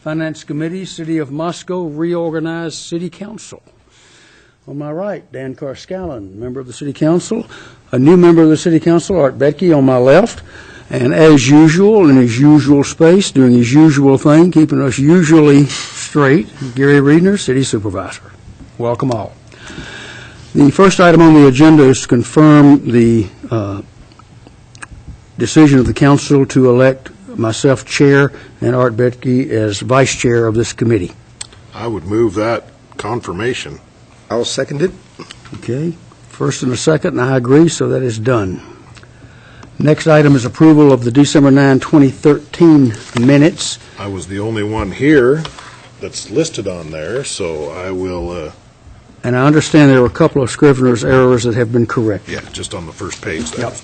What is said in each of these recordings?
Finance Committee, City of Moscow, Reorganized City Council. On my right, Dan Carscallon, member of the City Council. A new member of the City Council, Art Betke, on my left. And as usual, in his usual space, doing his usual thing, keeping us usually straight, Gary Reedner, City Supervisor. Welcome all. The first item on the agenda is to confirm the decision of the council to elect myself chair and Art Betke as vice chair of this committee. I would move that confirmation. I'll second it. Okay. First and a second, and I agree, so that is done. Next item is approval of the December 9, 2013 minutes. I was the only one here that's listed on there, so I will... And I understand there were a couple of scrivener's errors that have been corrected. Yeah, just on the first page there. Yep.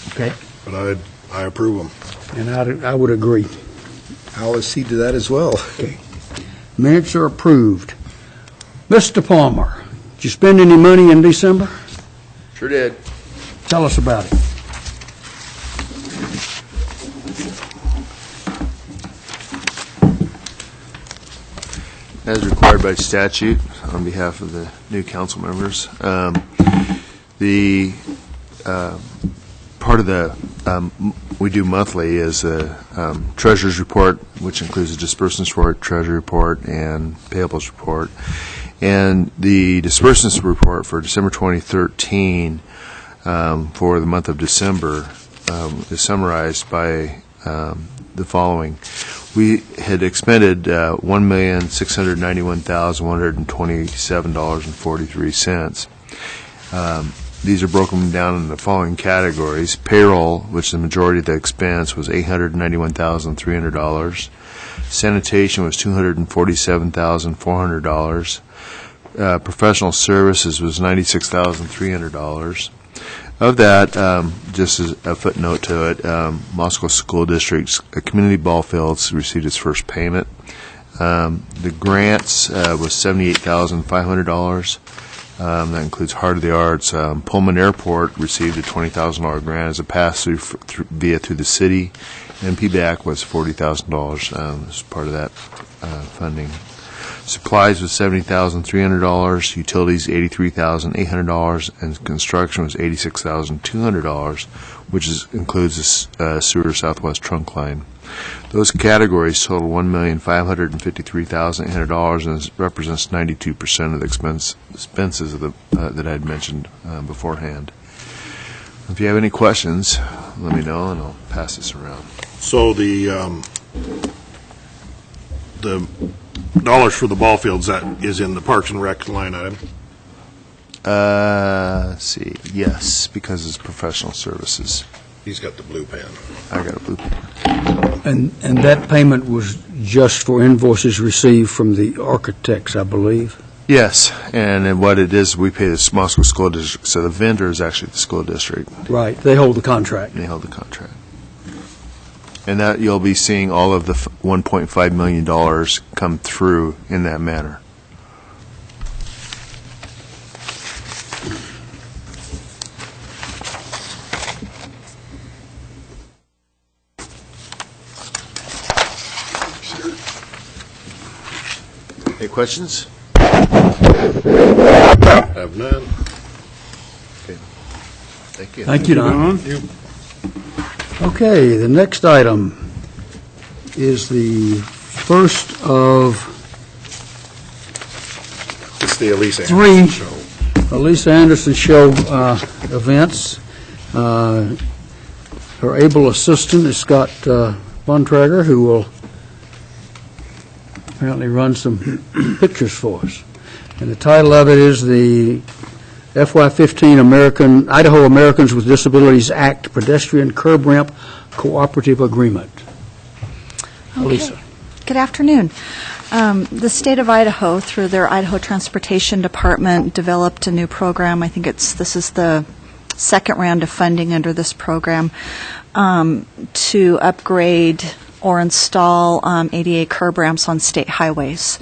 Okay. But I approve them. And I would agree. I'll accede to that as well. Okay. Minutes are approved. Mr. Palmer, did you spend any money in December? Sure did. Tell us about it. As required by statute, on behalf of the new council members, the part of the we do monthly is a treasurer's report, which includes a disbursements report, treasury report, and payables report. And the disbursements report for December 2013 for the month of December is summarized by the following. We had expended $1,691,127.43. These are broken down in the following categories. Payroll, which the majority of the expense was $891,300. Sanitation was $247,400. Professional services was $96,300. Of that, just as a footnote to it, Moscow School District's community ball fields received its first payment. The grants was $78,500. That includes Heart of the Arts. Pullman Airport received a $20,000 grant as a pass-through through the city, and PBAC was $40,000 as part of that funding. Supplies was $70,300, utilities $83,800, and construction was $86,200, which includes the sewer Southwest trunk line. Those categories total $1,553,800, and it represents 92% of the expenses of that I had mentioned beforehand. If you have any questions, let me know, and I'll pass this around. So the dollars for the ball fields, that is in the Parks and Rec line item? Let's see. Yes, because it's professional services. He's got the blue pen. I got a blue pen. And that payment was just for invoices received from the architects, I believe? Yes, and what it is, we pay the Moscow School District, so the vendor is actually the school district. Right. They hold the contract. They hold the contract. And that you'll be seeing all of the $1.5 million come through in that manner. Any questions? Have none. Okay. Thank you. Thank you, Don. Okay, the next item is the first of It's the Elisa three Anderson show. Elisa Anderson Show events. Her able assistant is Scott Bontrager, who will apparently run some pictures for us. And the title of it is the FY15 Idaho Americans with Disabilities Act Pedestrian Curb Ramp Cooperative Agreement. Okay. Lisa. Good afternoon. The state of Idaho, through their Idaho Transportation Department, developed a new program. I think this is the second round of funding under this program to upgrade or install ADA curb ramps on state highways.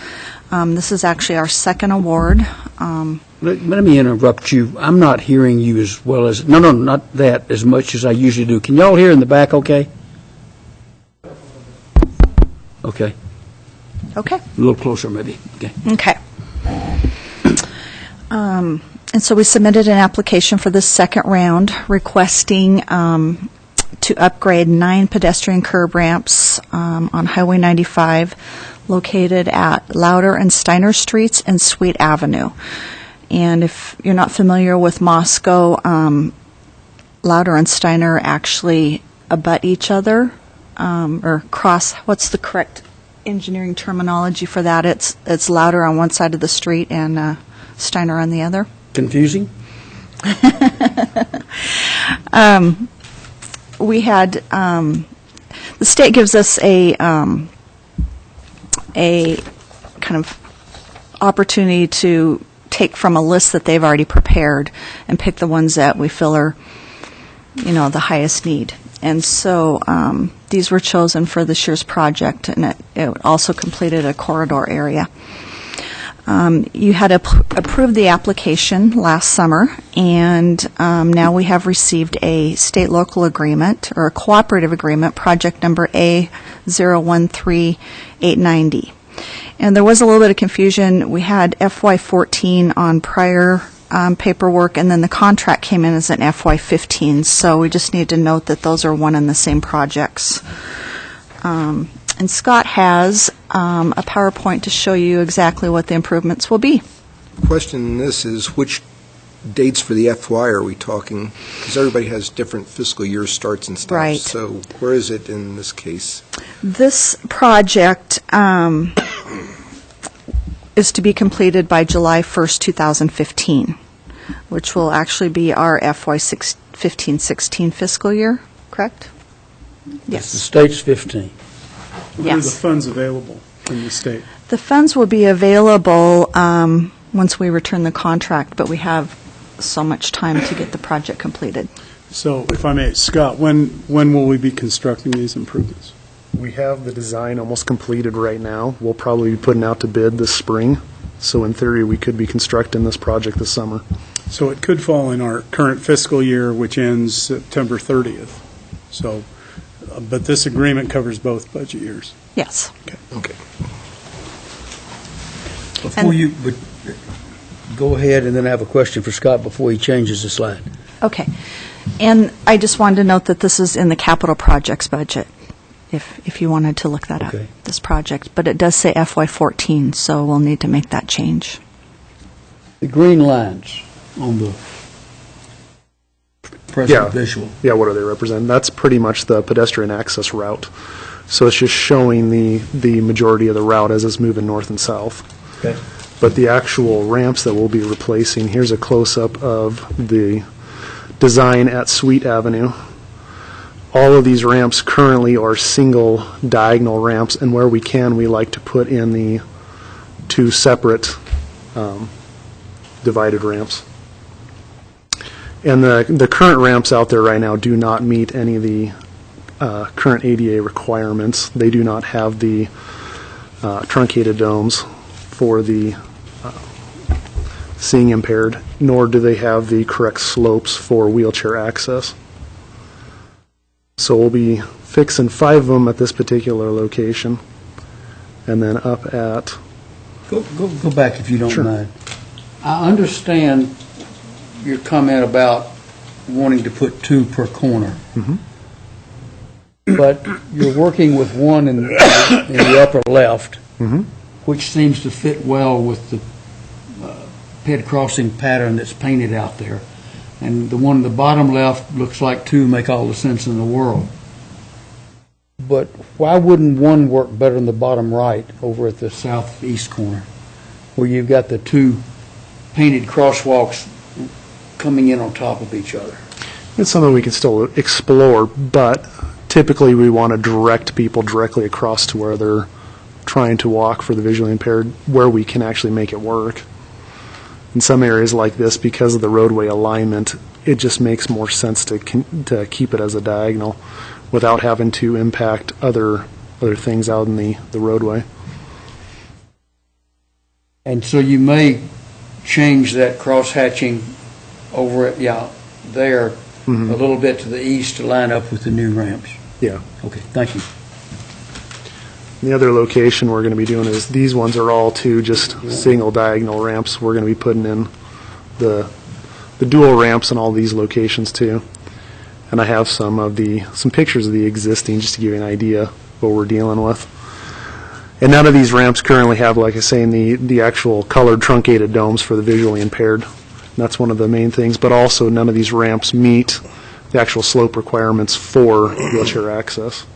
This is actually our second award. Let me interrupt you. I'm not hearing you as well as, no, not that as much as I usually do. Can y'all hear in the back okay? Okay. Okay. A little closer, maybe. Okay. Okay. And so we submitted an application for this second round requesting to upgrade 9 pedestrian curb ramps on Highway 95 located at Louder and Steiner Streets and Sweet Avenue. And if you're not familiar with Moscow, Louder and Steiner actually abut each other or cross. What's the correct engineering terminology for that? It's Louder on one side of the street and Steiner on the other. Confusing? We had the state gives us a kind of opportunity to take from a list that they've already prepared and pick the ones that we feel are, the highest need. And so these were chosen for this year's project, and it also completed a corridor area. You had approved the application last summer, and now we have received a state-local agreement, or a cooperative agreement, project number A013890. And there was a little bit of confusion. We had FY14 on prior paperwork, and then the contract came in as an FY15, so we just need to note that those are one and the same projects. And Scott has a PowerPoint to show you exactly what the improvements will be. Question in this is, which dates for the FY are we talking? Because everybody has different fiscal year starts and stuff. Right. So where is it in this case? This project is to be completed by July 1st, 2015, which will actually be our FY 15-16 fiscal year, correct? Yes. The state's 15. What are the Yes. funds available from the state? The funds will be available once we return the contract, but we have so much time to get the project completed. So, if I may, Scott, when will we be constructing these improvements? We have the design almost completed right now. We'll probably be putting out to bid this spring. So in theory, we could be constructing this project this summer. So it could fall in our current fiscal year, which ends September 30th. So, but this agreement covers both budget years. Yes. Okay. Before you, but go ahead, and then I have a question for Scott before he changes the slide. Okay. And I just wanted to note that this is in the capital projects budget, if you wanted to look that up, Okay. this project. But it does say FY14, so we'll need to make that change. The green lines on the present visual. Yeah, what do they represent? That's pretty much the pedestrian access route. So it's just showing the majority of the route as it's moving north and south. Okay. But the actual ramps that we'll be replacing, here's a close-up of the design at Sweet Avenue. All of these ramps currently are single diagonal ramps, and where we can, we like to put in the 2 separate divided ramps. And the current ramps out there right now do not meet any of the current ADA requirements. They do not have the truncated domes for the seeing impaired, nor do they have the correct slopes for wheelchair access. So we'll be fixing 5 of them at this particular location, and then up at... Go back if you don't Sure. mind. I understand your comment about wanting to put 2 per corner. But you're working with one in the upper left, which seems to fit well with the head crossing pattern that's painted out there. And the one in the bottom left looks like 2 make all the sense in the world. But why wouldn't one work better than the bottom right over at the southeast corner, where you've got the 2 painted crosswalks coming in on top of each other? It's something we can still explore, but typically we want to direct people directly across to where they're trying to walk for the visually impaired, where we can actually make it work. In some areas like this, because of the roadway alignment, it just makes more sense to keep it as a diagonal without having to impact other things out in the roadway. And so you may change that cross-hatching over at, there a little bit to the east to line up with the new ramps. Yeah. Okay, thank you. The other location we're going to be doing is, these ones are all two just single diagonal ramps. We're going to be putting in the dual ramps in all these locations too. And I have some pictures of the existing, just to give you an idea of what we're dealing with. And none of these ramps currently have, like I say, the actual colored truncated domes for the visually impaired. And that's one of the main things. But also, none of these ramps meet the actual slope requirements for wheelchair access.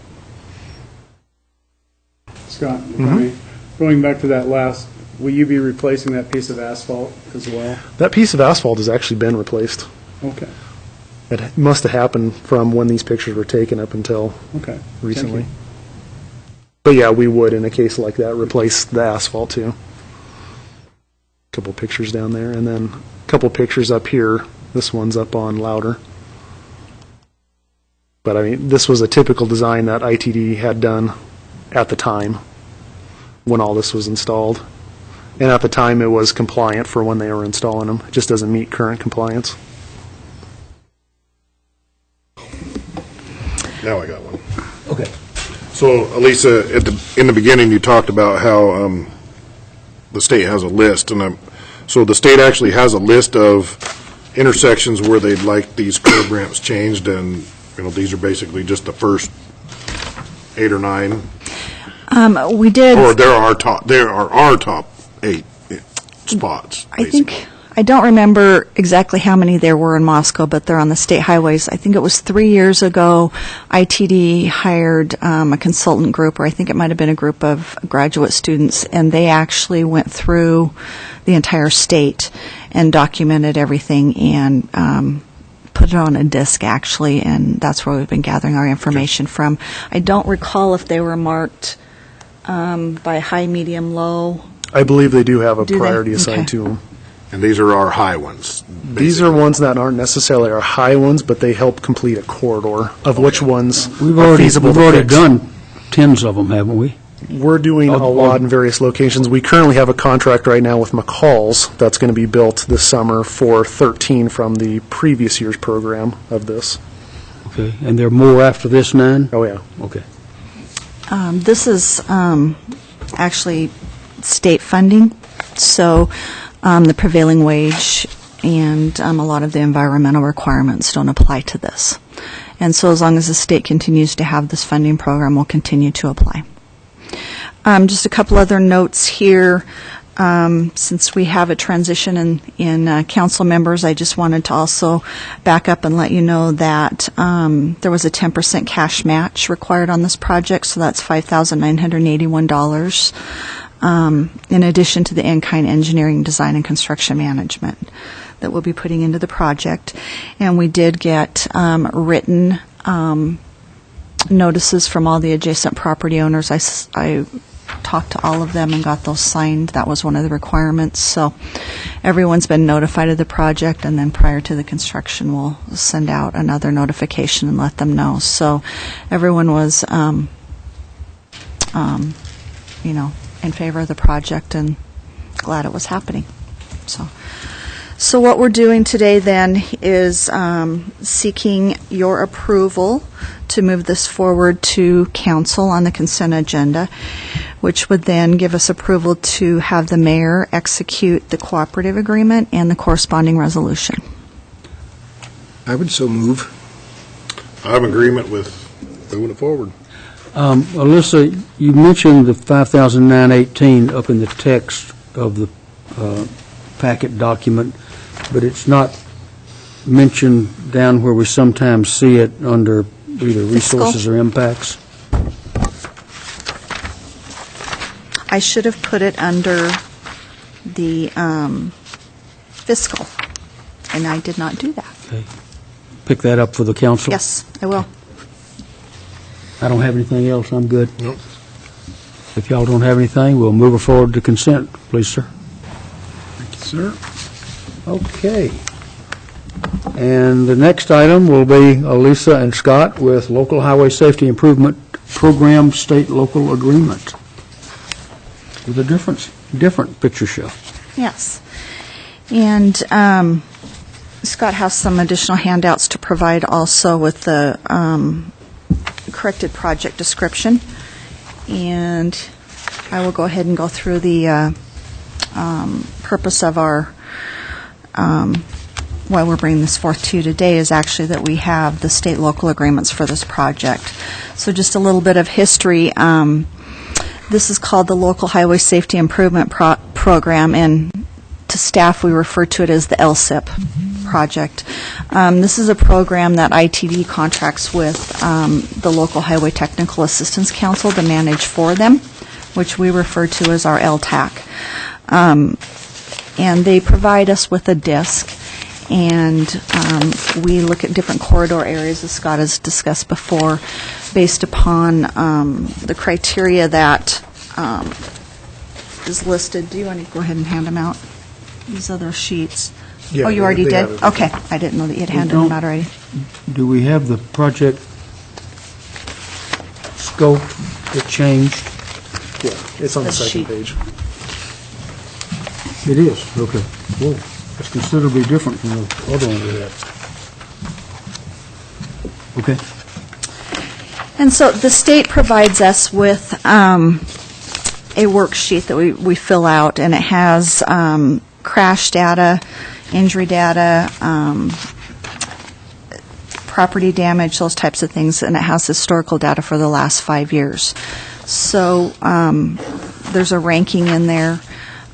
Scott, if I may, going back to that last, will you be replacing that piece of asphalt as well? That piece of asphalt has actually been replaced. Okay, It must have happened from when these pictures were taken up until okay. recently. Thank you. But yeah, we would, in a case like that, replace the asphalt too. A couple pictures down there, and then a couple pictures up here. This one's up on Louder. But I mean, this was a typical design that ITD had done at the time when all this was installed. And at the time, it was compliant for when they were installing them. It just doesn't meet current compliance. Now I got one. Okay. So, Elisa, in the beginning, you talked about how the state has a list, and so the state actually has a list of intersections where they'd like these curb ramps changed, and these are basically just the first 8 or 9. We did. Or there are our top 8 spots. I think, I don't remember exactly how many there were in Moscow, but they're on the state highways. I think it was 3 years ago, ITD hired a consultant group, or I think it might have been a group of graduate students, and they actually went through the entire state and documented everything and put it on a disc, actually, and that's where we've been gathering our information from. I don't recall if they were marked by high, medium, low. I believe they do have a Do they? priority assigned Okay. to them. And these are our high ones. These are ones that aren't necessarily our high ones, but they help complete a corridor of which ones We've are already feasible to fix. done tens of them, haven't we? We're doing a lot in various locations. We currently have a contract right now with McCall's that's going to be built this summer for 13 from the previous year's program of this. Okay, and there are more after this 9? Oh, yeah. Okay. This is actually state funding, so the prevailing wage and a lot of the environmental requirements don't apply to this. And so as long as the state continues to have this funding program, we'll continue to apply. Just a couple other notes here. Since we have a transition in council members, I just wanted to also back up and let you know that there was a 10% cash match required on this project, so that's $5,981, in addition to the in-kind engineering, design, and construction management that we'll be putting into the project. And we did get written notices from all the adjacent property owners. I talked to all of them and got those signed. That was one of the requirements. So everyone's been notified of the project, and then prior to the construction, we'll send out another notification and let them know. So everyone was, in favor of the project and glad it was happening. So what we're doing today then is seeking your approval to move this forward to council on the consent agenda, which would then give us approval to have the mayor execute the cooperative agreement and the corresponding resolution. I would so move. I have agreement with moving it forward. Alyssa, you mentioned the 5,918 up in the text of the packet document, but it's not mentioned down where we sometimes see it under either resources or impacts. I should have put it under the fiscal, and I did not do that. Okay. Pick that up for the council? Yes, I will. I don't have anything else. I'm good. Nope. If y'all don't have anything, we'll move it forward to consent, please, sir. Thank you, sir. Okay. And the next item will be Elisa and Scott with Local Highway Safety Improvement Program State-Local Agreement with a different picture show. Yes. And Scott has some additional handouts to provide also with the corrected project description. And I will go ahead and go through the purpose of our, why we're bringing this forth to you today is actually that we have the state-local agreements for this project. So just a little bit of history. This is called the Local Highway Safety Improvement Program, and to staff we refer to it as the LSIP project. This is a program that ITD contracts with the Local Highway Technical Assistance Council to manage for them, which we refer to as our LTAC. And they provide us with a disc, and we look at different corridor areas, as Scott has discussed before, based upon the criteria that is listed. Do you want to go ahead and hand them out? These other sheets. Yeah, Oh, you already they did? have it. Okay, I didn't know that you had handed them out already. Do we have the project scope that changed? Yeah, it's on the This second sheet. page. It is, okay. Whoa, that's considerably different from the other one we had. Okay. And so the state provides us with a worksheet that we fill out, and it has crash data, injury data, property damage, those types of things, and it has historical data for the last 5 years. So there's a ranking in there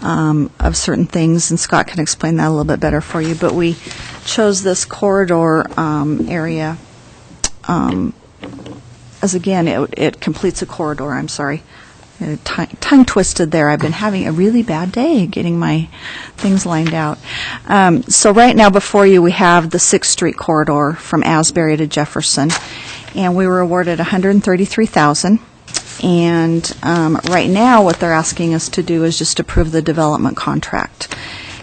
of certain things, and Scott can explain that a little bit better for you. But we chose this corridor area as, again, it completes a corridor. I'm sorry. Tongue twisted there. I've been having a really bad day getting my things lined out. So right now before you we have the 6th Street corridor from Asbury to Jefferson, and we were awarded $133,000. And right now what they're asking us to do is just approve the development contract,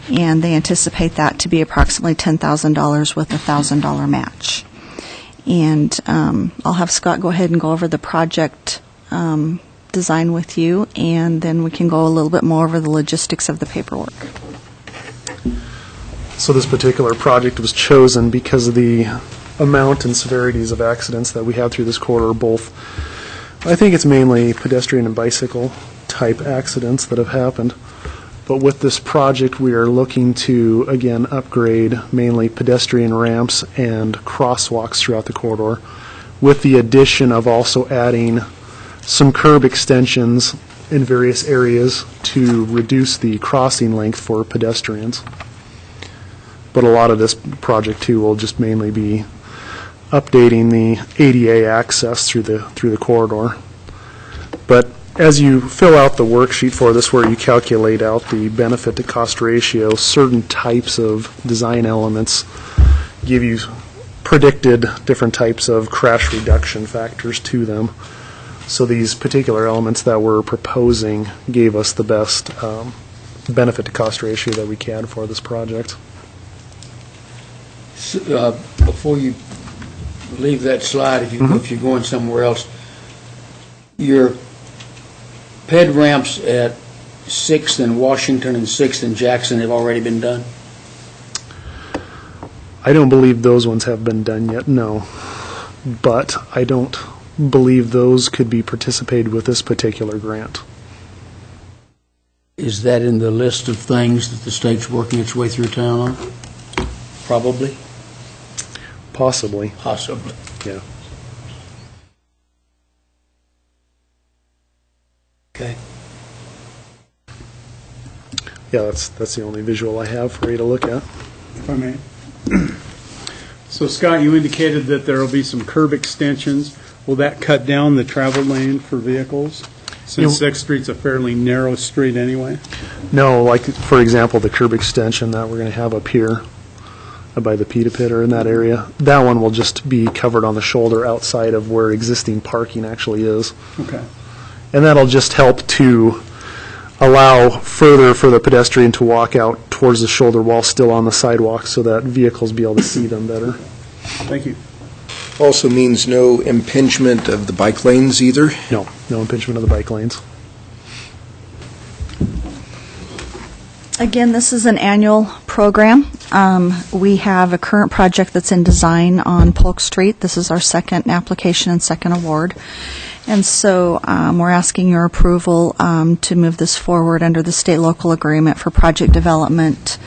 and they anticipate that to be approximately $10,000 with a $1,000 match. And I'll have Scott go ahead and go over the project design with you, and then we can go a little bit more over the logistics of the paperwork. So this particular project was chosen because of the amount and severities of accidents that we have through this corridor, both, I think it's mainly pedestrian and bicycle type accidents that have happened. But with this project, we are looking to, again, upgrade mainly pedestrian ramps and crosswalks throughout the corridor, with the addition of also adding some curb extensions in various areas to reduce the crossing length for pedestrians. But a lot of this project, too, will just mainly be updating the ADA access through the corridor. But as you fill out the worksheet for this, where you calculate out the benefit to cost ratio, certain types of design elements give you predicted different types of crash reduction factors to them. So these particular elements that we're proposing gave us the best benefit to cost ratio that we can for this project. Before you leave that slide, if you're going somewhere else, your ped ramps at 6th and Washington and 6th and Jackson have already been done? I don't believe those ones have been done yet, no. But I don't believe those could be participated with this particular grant. Is that in the list of things that the state's working its way through town on? Probably? Possibly, Possibly. yeah. Okay. Yeah, that's the only visual I have for you to look at. If I may. So Scott, you indicated that there will be some curb extensions. Will that cut down the travel lane for vehicles? Since 6th Street's a fairly narrow street anyway? No, like, for example, the curb extension that we're going to have up here by the pita pit or in that area, that one will just be covered on the shoulder outside of where existing parking actually is. Okay. And that'll just help to allow further for the pedestrian to walk out towards the shoulder while still on the sidewalk so that vehicles be able to see them better. Thank you. Also means no impingement of the bike lanes either. No impingement of the bike lanes. Again, this is an annual program. We have a current project that's in design on Polk Street. This is our second application and second award. And so we're asking your approval to move this forward under the state-local agreement for project development,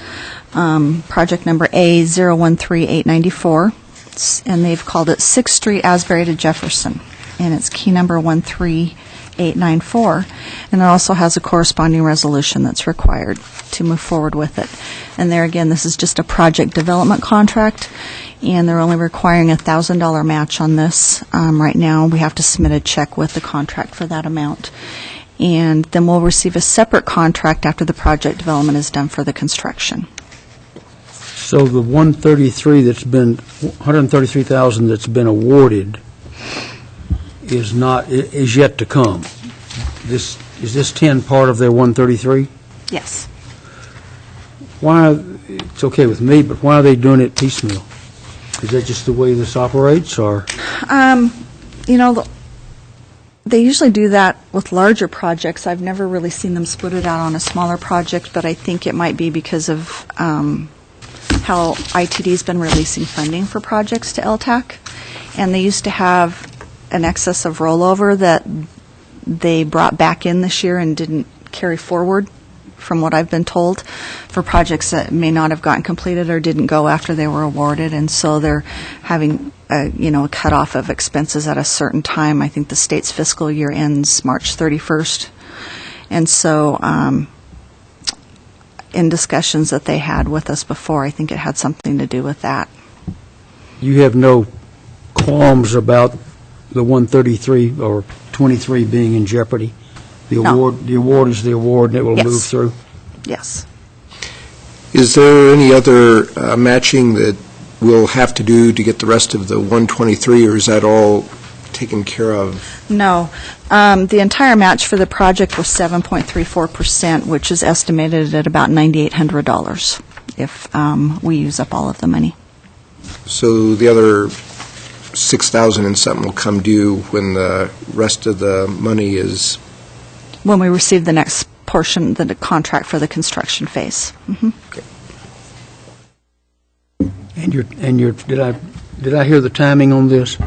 project number A013894, and they've called it 6th Street, Asbury to Jefferson, and it's key number 13894, and it also has a corresponding resolution that's required to move forward with it. And there again, this is just a project development contract, and they're only requiring a $1,000 match on this. Right now, we have to submit a check with the contract for that amount. And then we'll receive a separate contract after the project development is done for the construction. So the 133,000 that's been awarded is yet to come. Is this 10 part of their 133? Yes. Why, it's okay with me, but why are they doing it piecemeal? Is that just the way this operates, or? They usually do that with larger projects. I've never really seen them split it out on a smaller project, but I think it might be because of how ITD's been releasing funding for projects to LTAC. And they used to have an excess of rollover that they brought back in this year and didn't carry forward, from what I've been told, for projects that may not have gotten completed or didn't go after they were awarded. And so they're having a cutoff of expenses at a certain time. I think the state's fiscal year ends March 31st. And so in discussions that they had with us before, I think it had something to do with that. You have no qualms about the 133 or 23 being in jeopardy? The award is the award, and it will move through? Yes. Is there any other matching that we'll have to do to get the rest of the 123, or is that all taken care of? No. The entire match for the project was 7.34%, which is estimated at about $9,800 if we use up all of the money. So the other 6,000 and something will come due when the rest of the money is... When we receive the next portion, the contract for the construction phase. Mm-hmm. Okay. And did I hear the timing on this?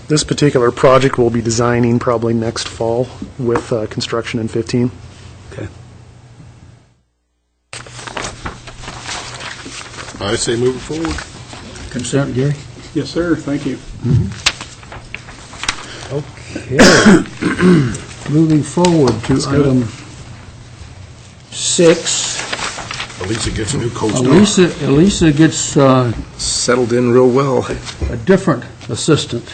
This particular project we'll be designing probably next fall with construction in 15. Okay. I say move it forward. Consent, Gary? Yes, sir, thank you. Okay. Moving forward to item 6. Elisa gets a new co-star. Elisa gets settled in real well. a different assistant.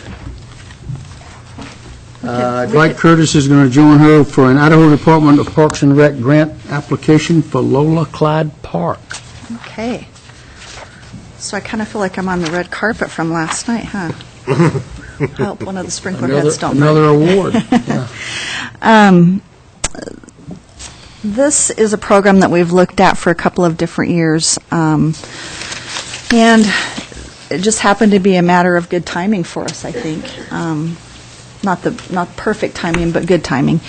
Dwight Curtis is going to join her for an Idaho Department of Parks and Rec grant application for Lola Clyde Park. Okay. So I kind of feel like I'm on the red carpet from last night, huh? I hope one of the sprinkler heads don't Another award. Yeah. This is a program that we've looked at for a couple of different years, and it just happened to be a matter of good timing for us, I think. Not perfect timing, but good timing.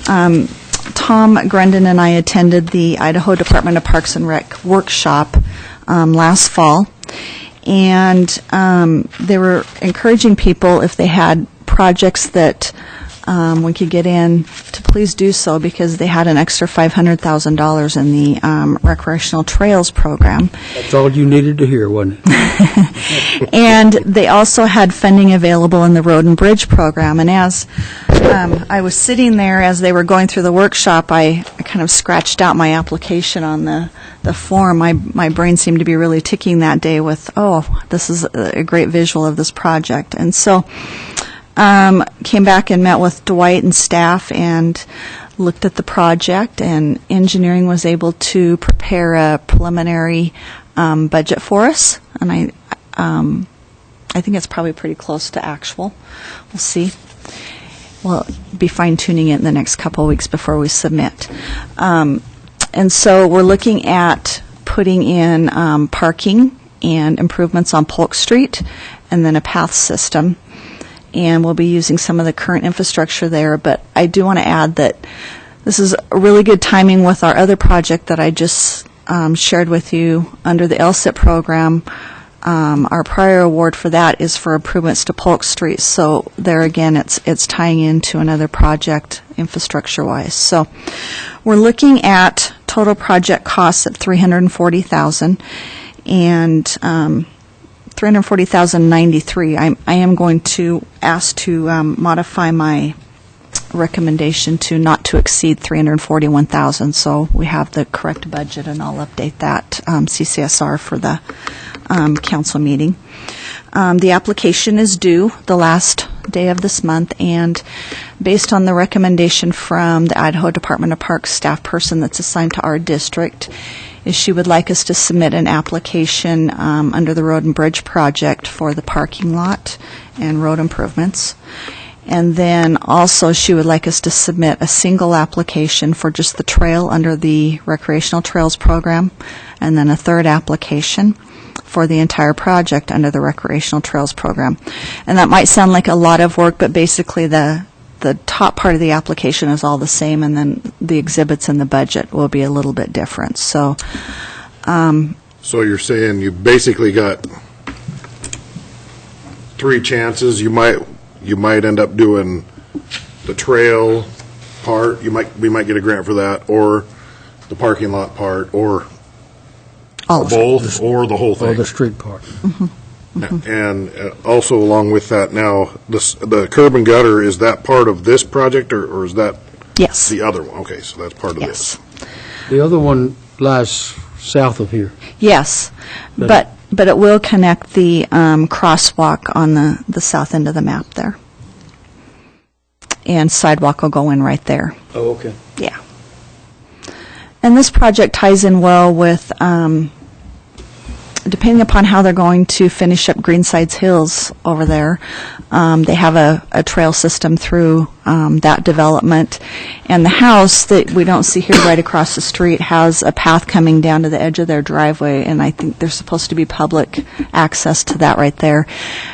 Tom Grundon and I attended the Idaho Department of Parks and Rec workshop last fall, and they were encouraging people, if they had projects that we could get in, to please do so, because they had an extra $500,000 in the recreational trails program. That's all you needed to hear, wasn't it? And they also had funding available in the road and bridge program. And as I was sitting there as they were going through the workshop, I kind of scratched out my application on the form. My brain seemed to be really ticking that day with, this is a great visual of this project. And so came back and met with Dwight and staff and looked at the project, and engineering was able to prepare a preliminary budget for us, and I think it's probably pretty close to actual. We'll see. We'll be fine-tuning it in the next couple of weeks before we submit. And so we're looking at putting in parking and improvements on Polk Street, and then a path system. And we'll be using some of the current infrastructure there. But I do want to add that this is a really good timing with our other project that I just shared with you under the LSIP program. our prior award for that is for improvements to Polk Street. So there again, it's tying into another project infrastructure-wise. So we're looking at total project costs at $340,000 and $340,093. I am going to ask to modify my recommendation to not to exceed $341,000. So we have the correct budget, and I'll update that CCSR for the council meeting. The application is due the last day of this month, and based on the recommendation from the Idaho Department of Parks staff person that's assigned to our district, is she would like us to submit an application under the Road and Bridge project for the parking lot and road improvements. And then also she would like us to submit a single application for just the trail under the Recreational Trails program, and then a third application for the entire project under the Recreational Trails program. And that might sound like a lot of work, but basically the top part of the application is all the same, and then the exhibits in the budget will be a little bit different. So So you're saying you basically got 3 chances. You might end up doing the trail part. We might get a grant for that, or the parking lot part, or both, or the whole thing. Or the street part. And also along with that now, the curb and gutter, is that part of this project, or is that yes. the other one? Okay, so that's part of Yes. this. The other one lies south of here. Yes, but it will connect the crosswalk on the south end of the map there. And sidewalk will go in right there. Oh, okay. Yeah. And this project ties in well with, depending upon how they're going to finish up Greensides Hills over there, they have a trail system through that development. And the house that we don't see here right across the street has a path coming down to the edge of their driveway, and I think there's supposed to be public access to that right there.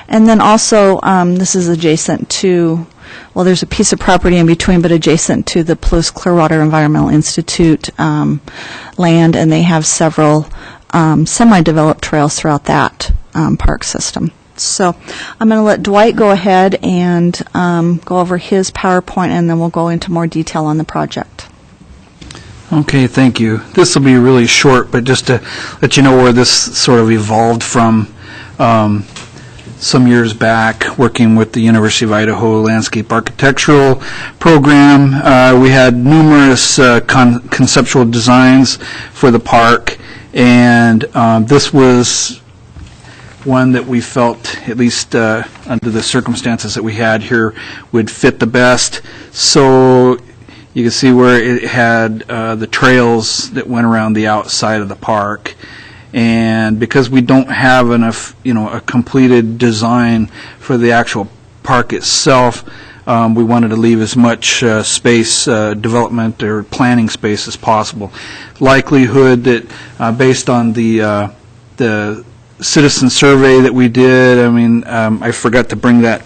And then also, this is adjacent to, well, there's a piece of property in between, but adjacent to the Palouse Clearwater Environmental Institute land, and they have several semi-developed trails throughout that park system. So I'm going to let Dwight go ahead and go over his PowerPoint, and then we'll go into more detail on the project. Okay, thank you. This will be really short, but just to let you know where this sort of evolved from some years back, working with the University of Idaho Landscape Architectural Program. We had numerous conceptual designs for the park, and this was one that we felt, at least under the circumstances that we had here, would fit the best. So you can see where it had the trails that went around the outside of the park. And because we don't have enough, a completed design for the actual park itself, we wanted to leave as much space, development or planning space as possible. Likelihood that, based on the citizen survey that we did, I forgot to bring that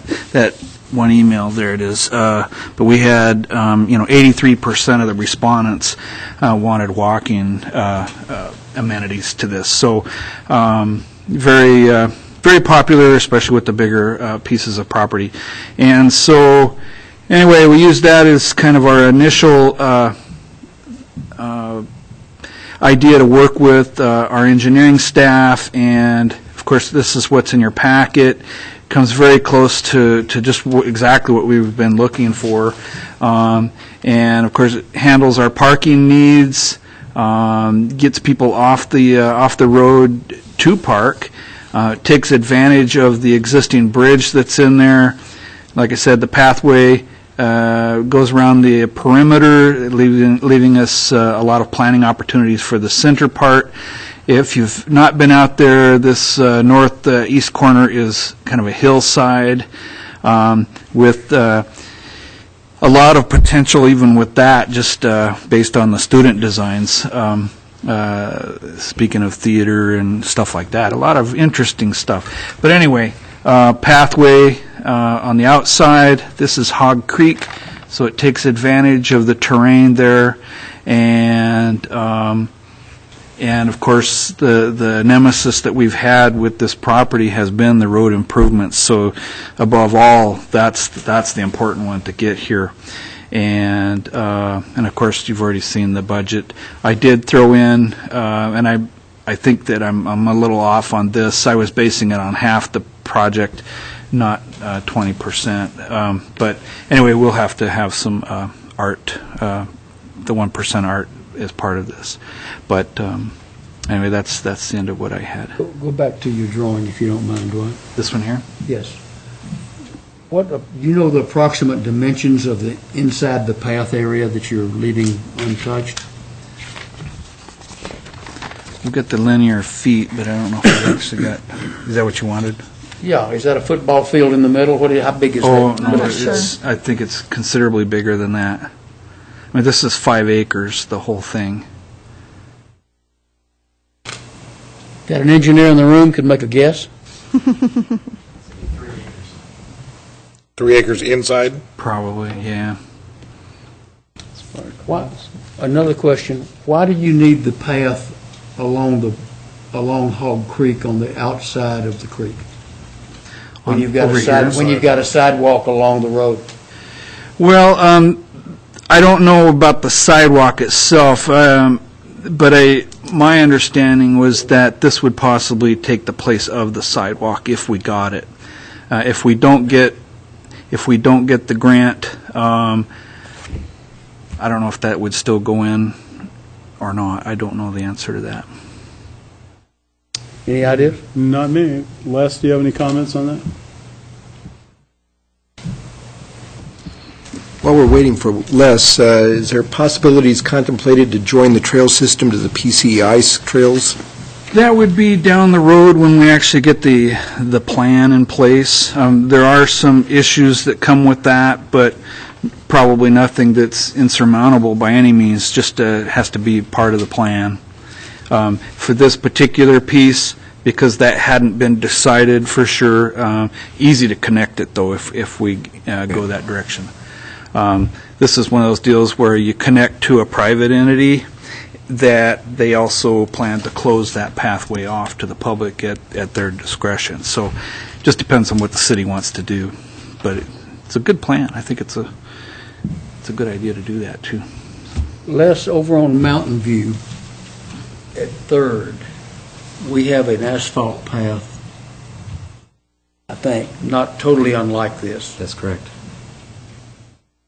one email. There it is. But we had, 83% of the respondents wanted walking amenities to this. So very popular, especially with the bigger pieces of property. And so anyway, we used that as kind of our initial idea to work with our engineering staff, and of course this is what's in your packet. Comes very close to just exactly what we've been looking for, and of course it handles our parking needs, gets people off the road to park, takes advantage of the existing bridge that's in there. Like I said, the pathway goes around the perimeter, leaving us a lot of planning opportunities for the center part. If you've not been out there, this northeast corner is kind of a hillside with a lot of potential even with that, just based on the student designs. Speaking of theater and stuff like that, a lot of interesting stuff. But anyway, pathway on the outside. This is Hog Creek, so it takes advantage of the terrain there, and And of course, the nemesis that we've had with this property has been the road improvements. So above all, that's the important one to get here. And of course, you've already seen the budget. I did throw in, and I think that I'm a little off on this. I was basing it on half the project, not 20%. But anyway, we'll have to have some art, the 1% art as part of this. But anyway, that's the end of what I had. Go back to your drawing, if you don't mind, Dwight. This one here? Yes. What, do you know the approximate dimensions of the inside the path area that you're leaving untouched? We've got the linear feet, but I don't know if I've actually got, is that what you wanted? Yeah, is that a football field in the middle? How big is Oh, that? no, I think it's considerably bigger than that. I mean, this is 5 acres, the whole thing. Got an engineer in the room, could make a guess? 3 acres inside? Probably, yeah. Why, another question, why do you need the path along Hog Creek on the outside of the creek? When you've got a sidewalk along the road? Well, I don't know about the sidewalk itself, but my understanding was that this would possibly take the place of the sidewalk if we got it. If we don't get the grant, I don't know if that would still go in or not. I don't know the answer to that. Any ideas? Not me. Les, do you have any comments on that? While we're waiting for Les, is there possibilities contemplated to join the trail system to the PCI trails? That would be down the road when we actually get the plan in place. There are some issues that come with that, but probably nothing that's insurmountable by any means, just has to be part of the plan. For this particular piece, because that hadn't been decided for sure, easy to connect it, though, if we go that direction. This is one of those deals where you connect to a private entity that they also plan to close that pathway off to the public at their discretion. So it just depends on what the city wants to do. But it's a good plan. I think it's a good idea to do that, too. Les, over on Mountain View at 3rd, we have an asphalt path, I think, not totally unlike this, That's correct.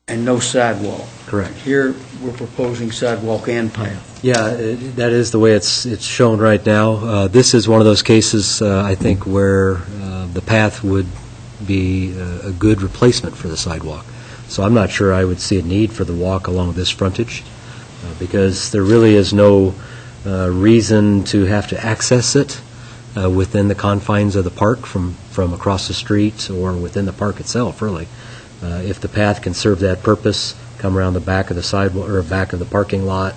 and no sidewalk. Correct. Here, we're proposing sidewalk and path. Yeah, that is the way it's shown right now. This is one of those cases, I think, where the path would be a good replacement for the sidewalk. So I'm not sure I would see a need for the walk along this frontage, because there really is no reason to have to access it within the confines of the park from across the street or within the park itself, really. If the path can serve that purpose, come around the back of the sidewalk or back of the parking lot,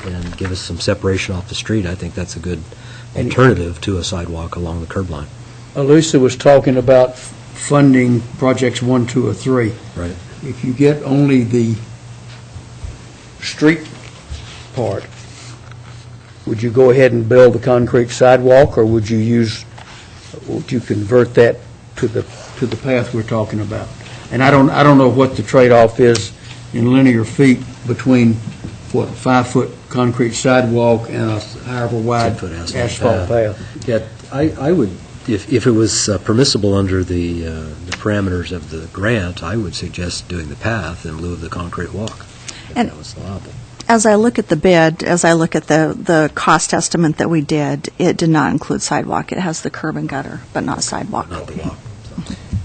and give us some separation off the street, I think that's a good alternative to a sidewalk along the curb line. Elisa was talking about funding projects 1, 2, or 3. Right. If you get only the street part, would you go ahead and build the concrete sidewalk, or would you convert that to the path we're talking about? And I don't know what the trade-off is in linear feet between, 5-foot concrete sidewalk and a however wide 10-foot asphalt path. Yeah, I would, if it was permissible under the parameters of the grant, I would suggest doing the path in lieu of the concrete walk, if And- that was allowable. As I look at the bid, as I look at the cost estimate that we did, it did not include sidewalk. It has the curb and gutter, but not sidewalk. Not the walk.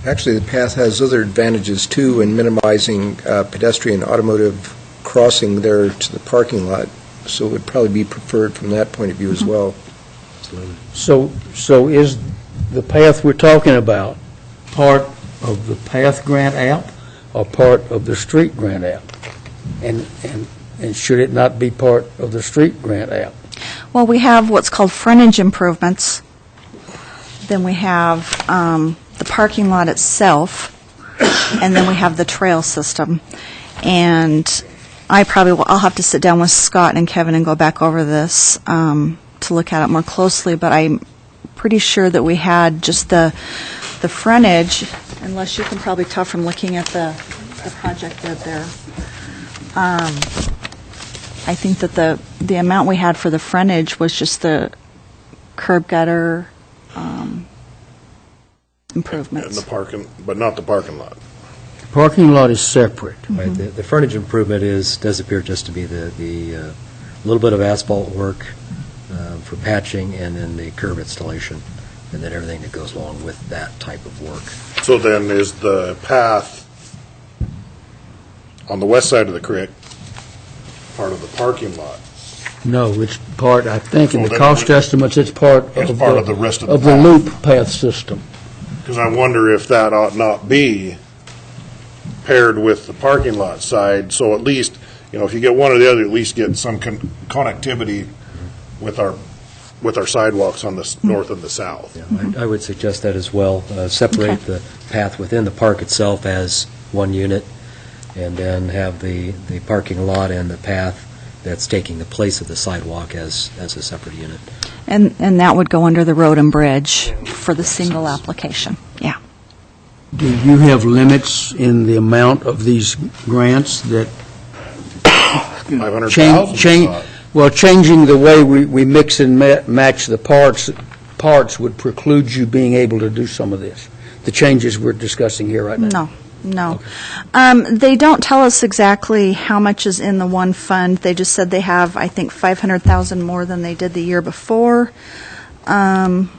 Actually, the path has other advantages, too, in minimizing pedestrian automotive crossing there to the parking lot, so it would probably be preferred from that point of view as well. Absolutely. So is the path we're talking about part of the path grant app or part of the street grant app? And should it not be part of the street grant app? Well, we have what's called frontage improvements. Then we have the parking lot itself, and then we have the trail system. And I'll have to sit down with Scott and Kevin and go back over this to look at it more closely, but I'm pretty sure that we had just the frontage, unless you can probably tell from looking at the project bid there. I think that the amount we had for the frontage was just the curb gutter improvements. And the parking, but not the parking lot. Parking lot is separate. Right, the frontage improvement does appear just to be the little bit of asphalt work for patching, and then the curb installation, and then everything that goes along with that type of work. So then is the path on the west side of the creek part of the parking lot? No, it's part, I think, in So the then cost estimates, it's part It's of part of the rest of the of the path. loop path system. Because I wonder if that ought not be paired with the parking lot side, so at least, if you get one or the other, at least get some connectivity with our sidewalks on the north and the south. Yeah, I would suggest that as well. Separate the path within the park itself as one unit, and then have the parking lot and the path that's taking the place of the sidewalk as a separate unit. And that would go under the road and bridge for the single application, yeah. Do you have limits in the amount of these grants that 500,000? well, changing the way we mix and match the parts would preclude you being able to do some of this, the changes we're discussing here right now? No. They don't tell us exactly how much is in the one fund. They just said they have, I think, 500,000 more than they did the year before. And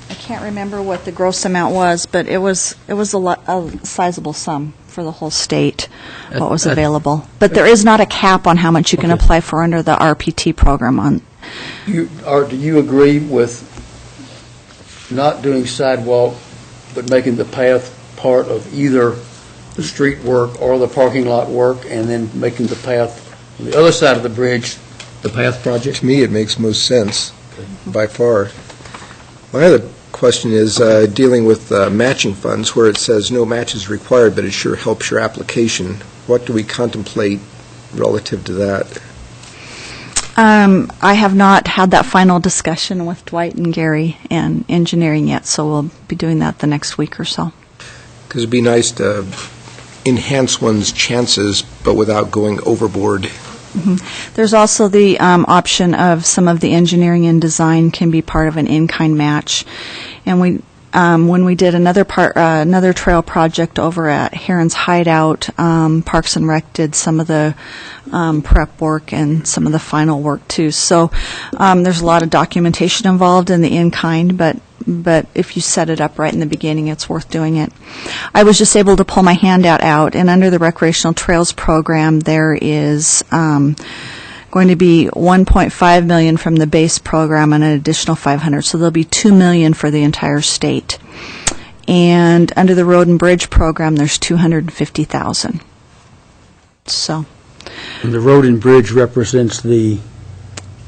I can't remember what the gross amount was, but it was a sizable sum for the whole state, what was available. But there is not a cap on how much you can apply for under the RPT program. Do you agree with not doing sidewalk, but making the path part of either the street work or the parking lot work, and then making the path on the other side of the bridge, the path project? To me, it makes most sense, by far. My other question is dealing with matching funds, where it says no match is required, but it sure helps your application. What do we contemplate relative to that? I have not had that final discussion with Dwight and Gary and engineering yet, so we'll be doing that the next week or so. Because it'd be nice to enhance one's chances, but without going overboard. Mm-hmm. There's also the option of some of the engineering and design can be part of an in-kind match. And when we did another trail project over at Heron's Hideout, Parks and Rec did some of the prep work and some of the final work too. So there's a lot of documentation involved in the in-kind, but if you set it up right in the beginning, it's worth doing it. I was just able to pull my handout out, and under the Recreational Trails program, there is going to be $1.5 million from the base program and an additional $500, so there'll be $2 million for the entire state. And under the Road and Bridge program, there's $250,000. So. And the road and bridge represents the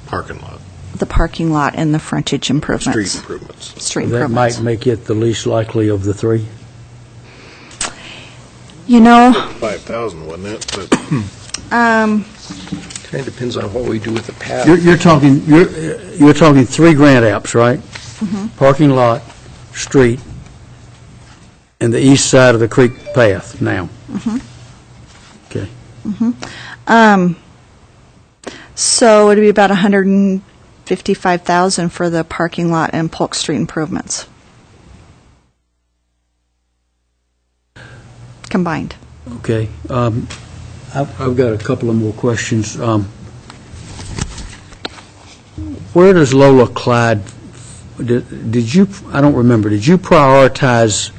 Parking lot. The parking lot and the frontage improvements. Street improvements. Street that improvements. might make it the least likely of the three. You know, 5,000, wasn't it? But Kind of depends on what we do with the path. You're talking three grant apps, right? Mm-hmm. Parking lot, street, and the east side of the creek path now. Mm-hmm. Okay. Mm-hmm. So it'd be about $155,000 for the parking lot and Polk Street improvements combined. Okay. I've got a couple of more questions. Where does Lola Clyde, did you, I don't remember, did you prioritize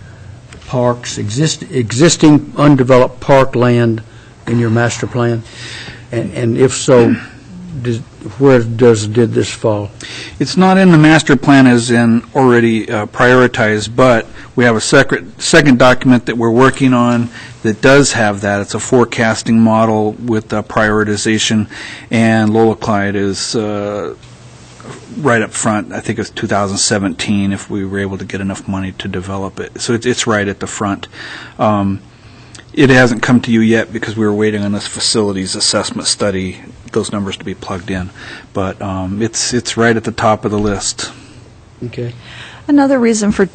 parks, existing undeveloped park land in your master plan? And if so, where did this fall? It's not in the master plan as in already prioritized, but we have a second document that we're working on that does have that. It's a forecasting model with prioritization, and Lola Clyde is right up front. I think it was 2017 if we were able to get enough money to develop it. So it's right at the front. It hasn't come to you yet because we were waiting on this facilities assessment study, those numbers to be plugged in. But it's right at the top of the list. Okay. Another reason for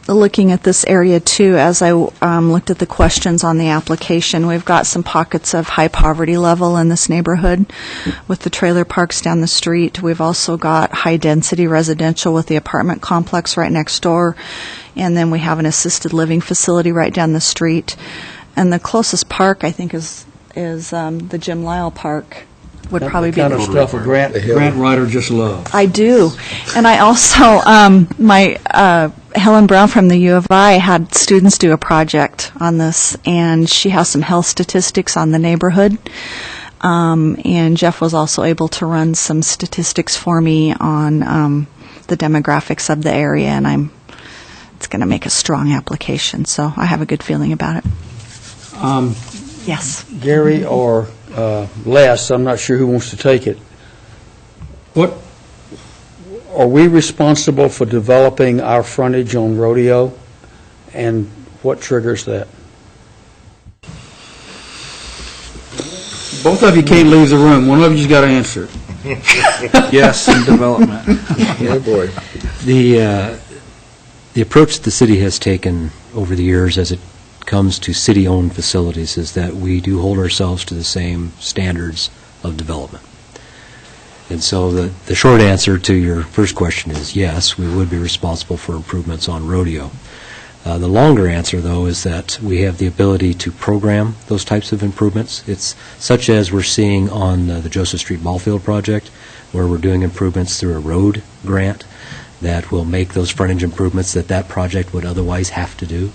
looking at this area, too, as I looked at the questions on the application, we've got some pockets of high poverty level in this neighborhood with the trailer parks down the street. We've also got high-density residential with the apartment complex right next door, and then we have an assisted living facility right down the street. And the closest park, I think, is the Jim Lyle Park. Would probably be kind of stuff a grant writer just loves. I do. And I also, Helen Brown from the U of I had students do a project on this, and she has some health statistics on the neighborhood. And Jeff was also able to run some statistics for me on the demographics of the area, and it's going to make a strong application, so I have a good feeling about it. Yes. Gary or Les, I'm not sure who wants to take it. What are we responsible for developing our frontage on Rodeo, and what triggers that? Both of you can't leave the room. One of you's got to answer. Yes, in development. Oh, boy. The approach the city has taken over the years as it comes to city-owned facilities is that we do hold ourselves to the same standards of development. And so the short answer to your first question is yes, we would be responsible for improvements on Rodeo. The longer answer, though, is that we have the ability to program those types of improvements. It's such as we're seeing on the Joseph Street Ballfield project, where we're doing improvements through a road grant that will make those frontage improvements that project would otherwise have to do.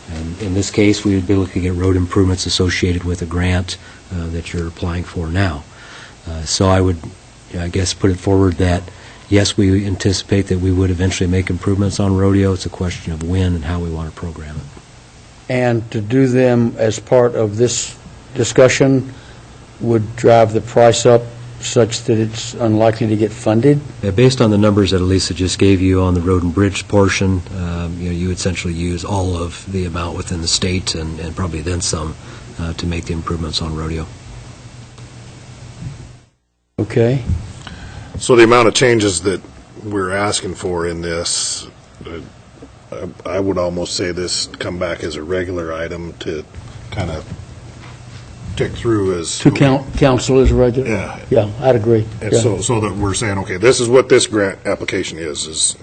And in this case, we would be looking at road improvements associated with a grant that you're applying for now. So I would, I guess, put it forward that, yes, we anticipate that we would eventually make improvements on Rodeo. It's a question of when and how we want to program it. And to do them as part of this discussion would drive the price up such that it's unlikely to get funded? Based on the numbers that Elisa just gave you on the road and bridge portion, you would essentially use all of the amount within the state and probably then some to make the improvements on Rodeo. Okay. So the amount of changes that we're asking for in this, I would almost say this come back as a regular item to kind of tick through as... To council as a regular? Yeah. Yeah, I'd agree. And Yeah. so that we're saying, okay, this is what this grant application is.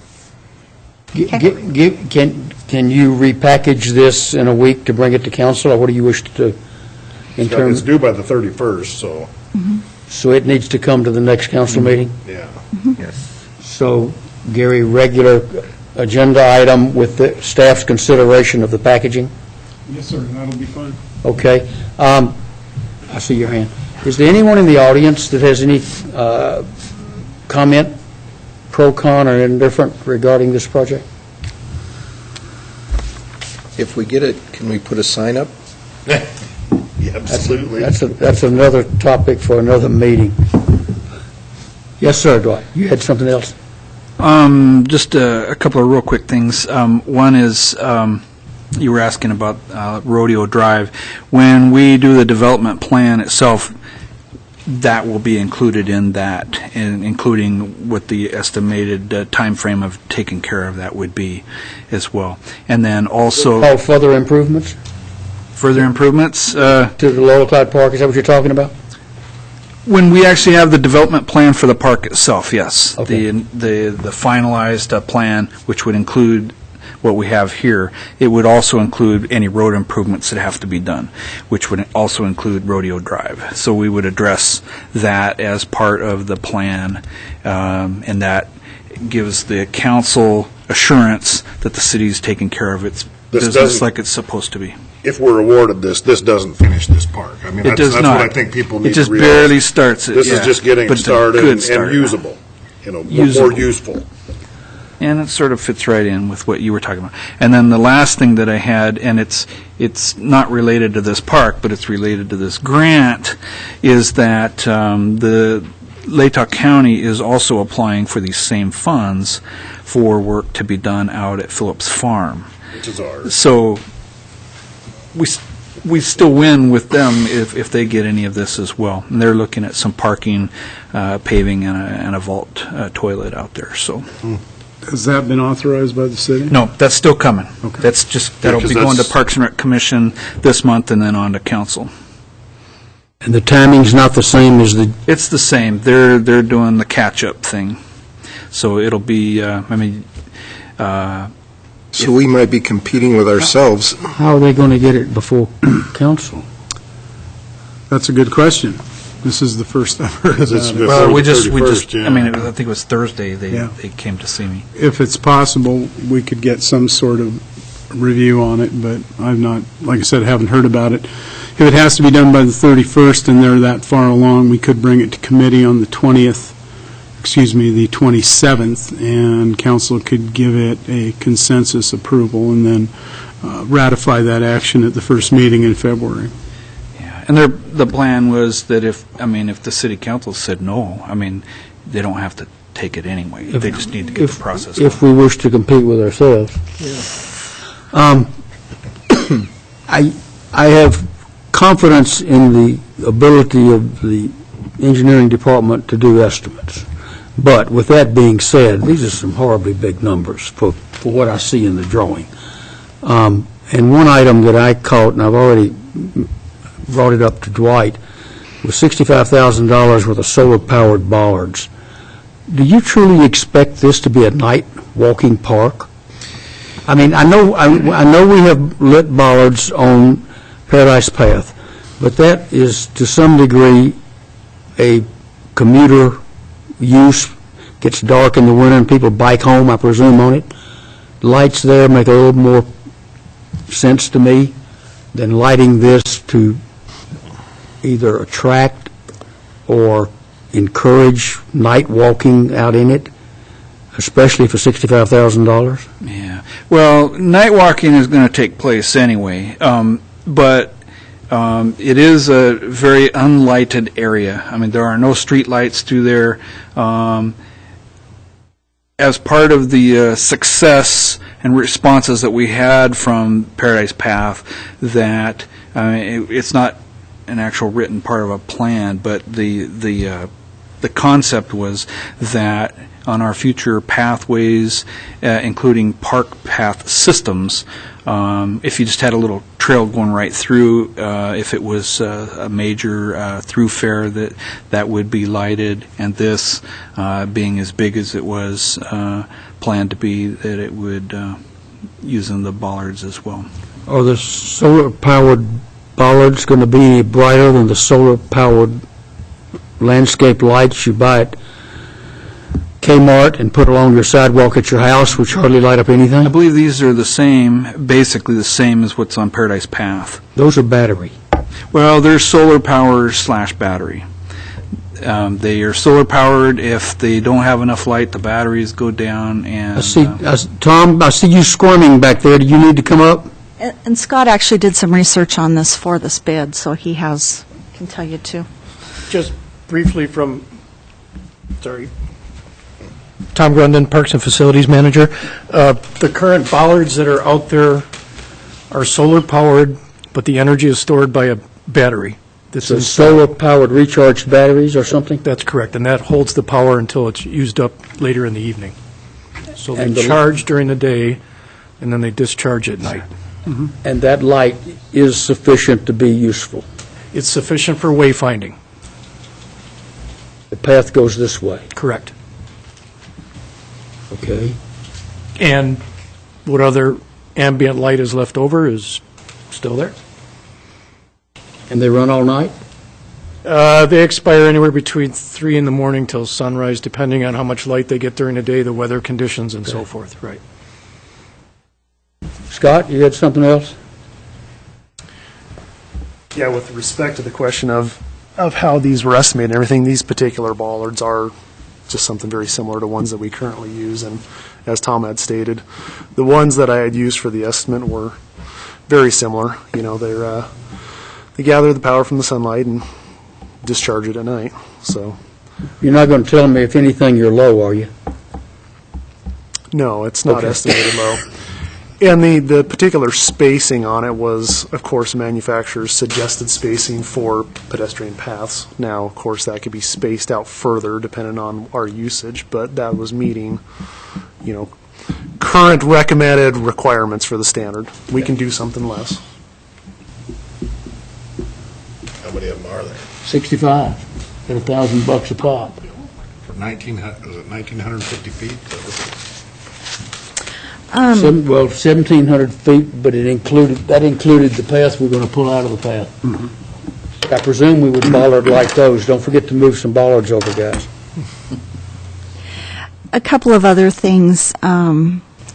Can you repackage this in a week to bring it to council, or what do you wish to do? It's due by the 31st, so, So it needs to come to the next council meeting? yeah. Yes. So, Gary, regular agenda item with the staff's consideration of the packaging? Yes, sir, that'll be fine. Okay. I see your hand. Is there anyone in the audience that has any comment, pro, con, or indifferent regarding this project? If we get it, can we put a sign up? Yeah, absolutely. That's another topic for another meeting. Yes, sir, Dwight. You had something else? Just a couple of real quick things. One is you were asking about Rodeo Drive. When we do the development plan itself, that will be included in that, and including what the estimated time frame of taking care of that would be as well. And then also... Oh, further improvements Further improvements? to the Laurel Tide Park, is that what you're talking about? When we actually have the development plan for the park itself, yes. Okay. The finalized plan, which would include what we have here, it would also include any road improvements that have to be done, which would also include Rodeo Drive. So we would address that as part of the plan, and that gives the council assurance that the city is taking care of its business like it's supposed to be. If we're awarded this doesn't finish this park. I mean, It does that's not. what I think people need It just to realize. barely starts it, This yeah. is just getting But it's a started good and start. usable, more Usable. useful. And it sort of fits right in with what you were talking about. And then the last thing that I had, and it's not related to this park, but it's related to this grant, is that the Latah County is also applying for these same funds for work to be done out at Phillips Farm. Which is ours. So we still win with them if they get any of this as well. And they're looking at some parking, paving, and a vault toilet out there, so. Has that been authorized by the city? No, that's still coming. Okay. That'll be 'cause going to that's- Parks and Rec Commission this month and then on to council. And the timing's not the same as the, It's the same. They're doing the catch-up thing. So it'll be, So we might be competing with ourselves. how are they going to get it before council? That's a good question. This is the first I've heard Because it's about it. before we the just, 31st, yeah. I think it was Thursday Yeah. they came to see me. If it's possible, we could get some sort of review on it, but I've not, like I said, haven't heard about it. If it has to be done by the 31st and they're that far along, we could bring it to committee on the 27th, and council could give it a consensus approval and then ratify that action at the first meeting in February. Yeah, and the plan was that if the city council said no, they don't have to take it anyway. They just need to get the process going. If we wish to compete with ourselves. I have confidence in the ability of the engineering department to do estimates. But with that being said, these are some horribly big numbers for what I see in the drawing. And one item that I caught, and I've already brought it up to Dwight, was $65,000 worth of solar-powered bollards. Do you truly expect this to be a night walking park? I know we have lit bollards on Paradise Path, but that is to some degree a commuter use. Gets dark in the winter and people bike home, I presume, on it. Lights there make a little more sense to me than lighting this to either attract or encourage night walking out in it, especially for $65,000. Yeah. Well, night walking is going to take place anyway, but it is a very unlighted area. There are no street lights through there. As part of the success and responses that we had from Paradise Path, that it's not an actual written part of a plan, but the concept was that on our future pathways, including park path systems, if you just had a little trail going right through, if it was a major thoroughfare that would be lighted, and this being as big as it was planned to be, that it would using the bollards as well. Are the solar-powered bollards going to be any brighter than the solar-powered landscape lights you buy at Kmart and put along your sidewalk at your house, which hardly light up anything? I believe these are basically the same as what's on Paradise Path. Those are battery. Well, they're solar power / battery. They are solar powered. If they don't have enough light, the batteries go down. And Tom, I see you squirming back there. Do you need to come up? And Scott actually did some research on this for this bid, so he can tell you too. Just briefly Tom Grundon, Parks and Facilities Manager. The current bollards that are out there are solar-powered, but the energy is stored by a battery. This So is solar-powered recharged batteries or something? That's correct, and that holds the power until it's used up later in the evening. So they And the- charge during the day, and then they discharge at night. And that light is sufficient to be useful. It's sufficient for wayfinding. The path goes this way. Correct. Okay. And what other ambient light is left over is still there. And they run all night? They expire anywhere between 3 in the morning till sunrise, depending on how much light they get during the day, the weather conditions, and so forth, right. Scott, you had something else? Yeah, with respect to the question of how these were estimated and everything, these particular bollards are just something very similar to ones that we currently use. And as Tom had stated, the ones that I had used for the estimate were very similar. They gather the power from the sunlight and discharge it at night. So You're not going to tell me, if anything, you're low, are you? No, it's not Okay. estimated low. And the particular spacing on it was, of course, manufacturer's suggested spacing for pedestrian paths. Now, of course, that could be spaced out further depending on our usage, but that was meeting, current recommended requirements for the standard. We can do something less. How many of them are there? 65 at $1,000 a pop. For 1,950 feet? 1,700 feet, but that included the path we're going to pull out of the path. I presume we would bollard like those. Don't forget to move some bollards over, guys. A couple of other things.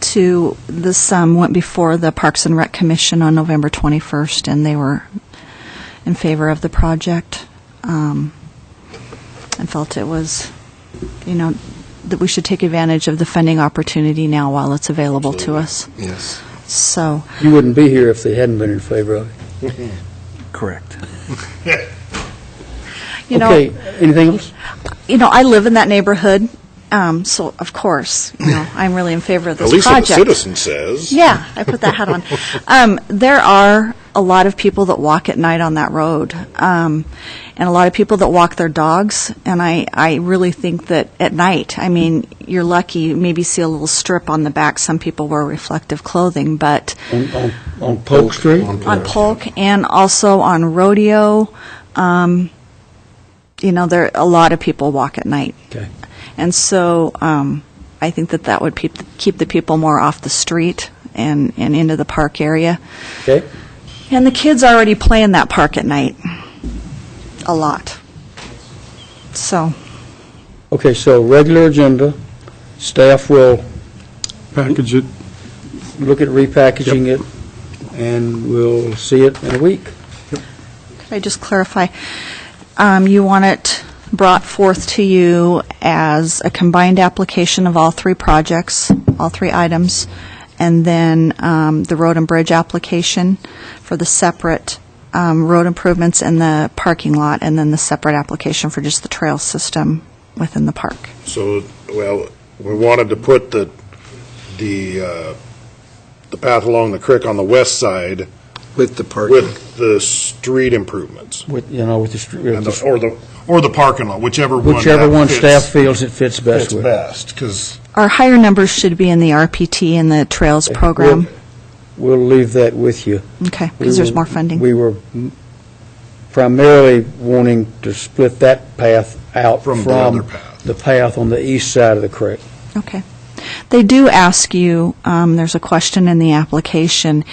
This went before the Parks and Rec Commission on November 21st, and they were in favor of the project and felt it was, that we should take advantage of the funding opportunity now while it's available to us. Yes. So, You wouldn't be here if they hadn't been in favor of it. Correct. Okay, anything else? I live in that neighborhood, so of course, I'm really in favor of this At least what the project. citizen says. Yeah, I put that hat on. There are a lot of people that walk at night on that road, and a lot of people that walk their dogs, and I really think that at night, you're lucky, you maybe see a little strip on the back. Some people wear reflective clothing, but On Polk Street? on Polk and also on Rodeo, there a lot of people walk at night. Okay. And so I think that would keep the people more off the street and into the park area. Okay. And the kids already play in that park at night a lot. So, Okay, so regular agenda, staff will Package it. look at repackaging it, and we'll see it in a week. could I just clarify? You want it brought forth to you as a combined application of all three projects, all three items, and then the road and bridge application for the separate road improvements and the parking lot, and then the separate application for just the trail system within the park. So, we wanted to put the path along the creek on the west side With the parking. with the street improvements. With the Or the parking lot, whichever one. whichever that one fits- staff feels it fits best fits with. best, because Our higher numbers should be in the RPT and the trails program. We'll leave that with you. Okay, because there's more funding. We were primarily wanting to split that path out From the other path. the path on the east side of the creek. Okay. They do ask you, there's a question in the application,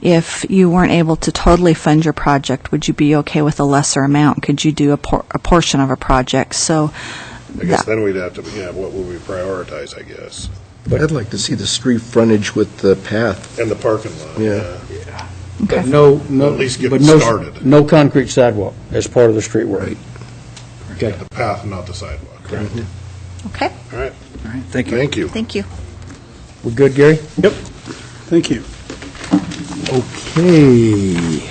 if you weren't able to totally fund your project, would you be okay with a lesser amount? Could you do a portion of a project? So, I guess that- then we'd have to, what would we prioritize, I guess? But I'd like to see the street frontage with the path. And the parking lot. Yeah. okay. But no, At least get but it no- started. No concrete sidewalk as part of the street work. Right. Okay. The path, not the sidewalk, correct? Okay, All right, All right, thank you. thank you. thank you. We good, Gary? Yep. Thank you. Okay.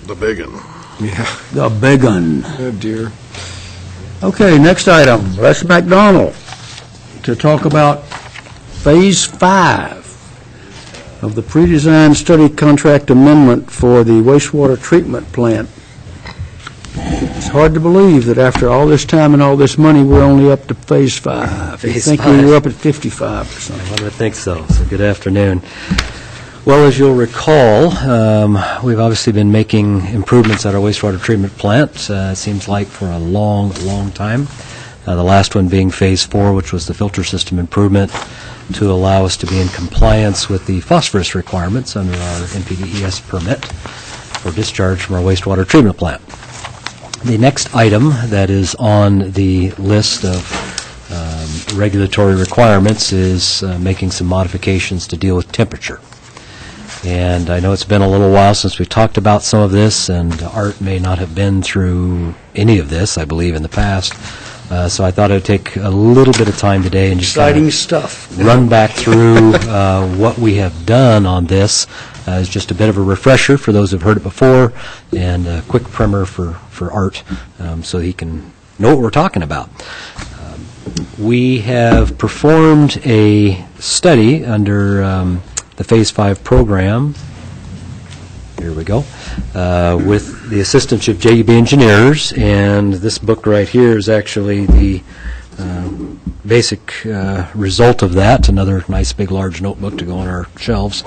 The big one. Yeah. The big one. Oh, dear. Okay, next item, Les McDonald, to talk about Phase 5 of the pre-design study contract amendment for the wastewater treatment plant. It's hard to believe that after all this time and all this money, we're only up to Phase 5. I Phase think we 5. were up at 55 or something. I would think so. So good afternoon. Well, as you'll recall, we've obviously been making improvements at our wastewater treatment plant, it seems like for a long, long time. The last one being Phase 4, which was the filter system improvement to allow us to be in compliance with the phosphorus requirements under our NPDES permit for discharge from our wastewater treatment plant. The next item that is on the list of regulatory requirements is making some modifications to deal with temperature. And I know it's been a little while since we talked about some of this, and Art may not have been through any of this, I believe, in the past. So I thought I'd take a little bit of time today and just Exciting stuff. run back through what we have done on this is just a bit of a refresher for those who've heard it before, and a quick primer for Art, so he can know what we're talking about. We have performed a study under the Phase 5 program. Here we go, with the assistance of JUB engineers, and this book right here is actually the basic result of that, another nice big large notebook to go on our shelves.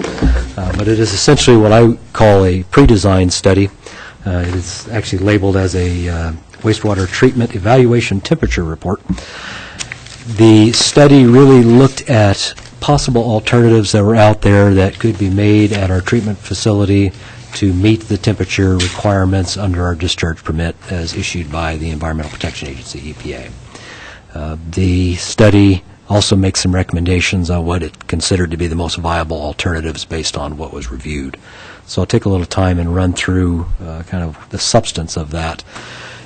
But it is essentially what I call a pre-design study. It is actually labeled as a wastewater treatment evaluation temperature report. The study really looked at possible alternatives that were out there that could be made at our treatment facility to meet the temperature requirements under our discharge permit as issued by the Environmental Protection Agency, EPA. The study also makes some recommendations on what it considered to be the most viable alternatives based on what was reviewed. So I'll take a little time and run through kind of the substance of that.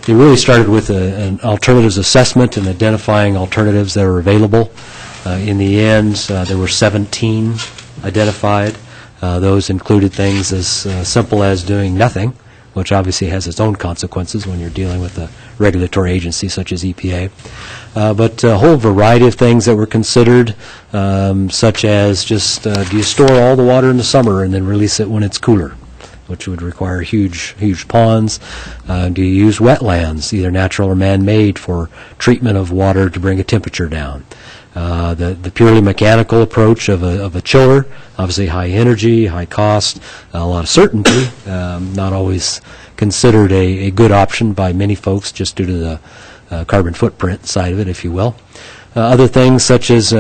It really started with an alternatives assessment and identifying alternatives that are available. In the end, there were 17 identified. Those included things as simple as doing nothing, which obviously has its own consequences when you're dealing with a regulatory agency such as EPA. But a whole variety of things that were considered, such as just do you store all the water in the summer and then release it when it's cooler, which would require huge ponds? Do you use wetlands, either natural or man-made, for treatment of water to bring a temperature down? The purely mechanical approach of a chiller, obviously high energy, high cost, a lot of certainty, not always considered a good option by many folks just due to the carbon footprint side of it, if you will. Other things such as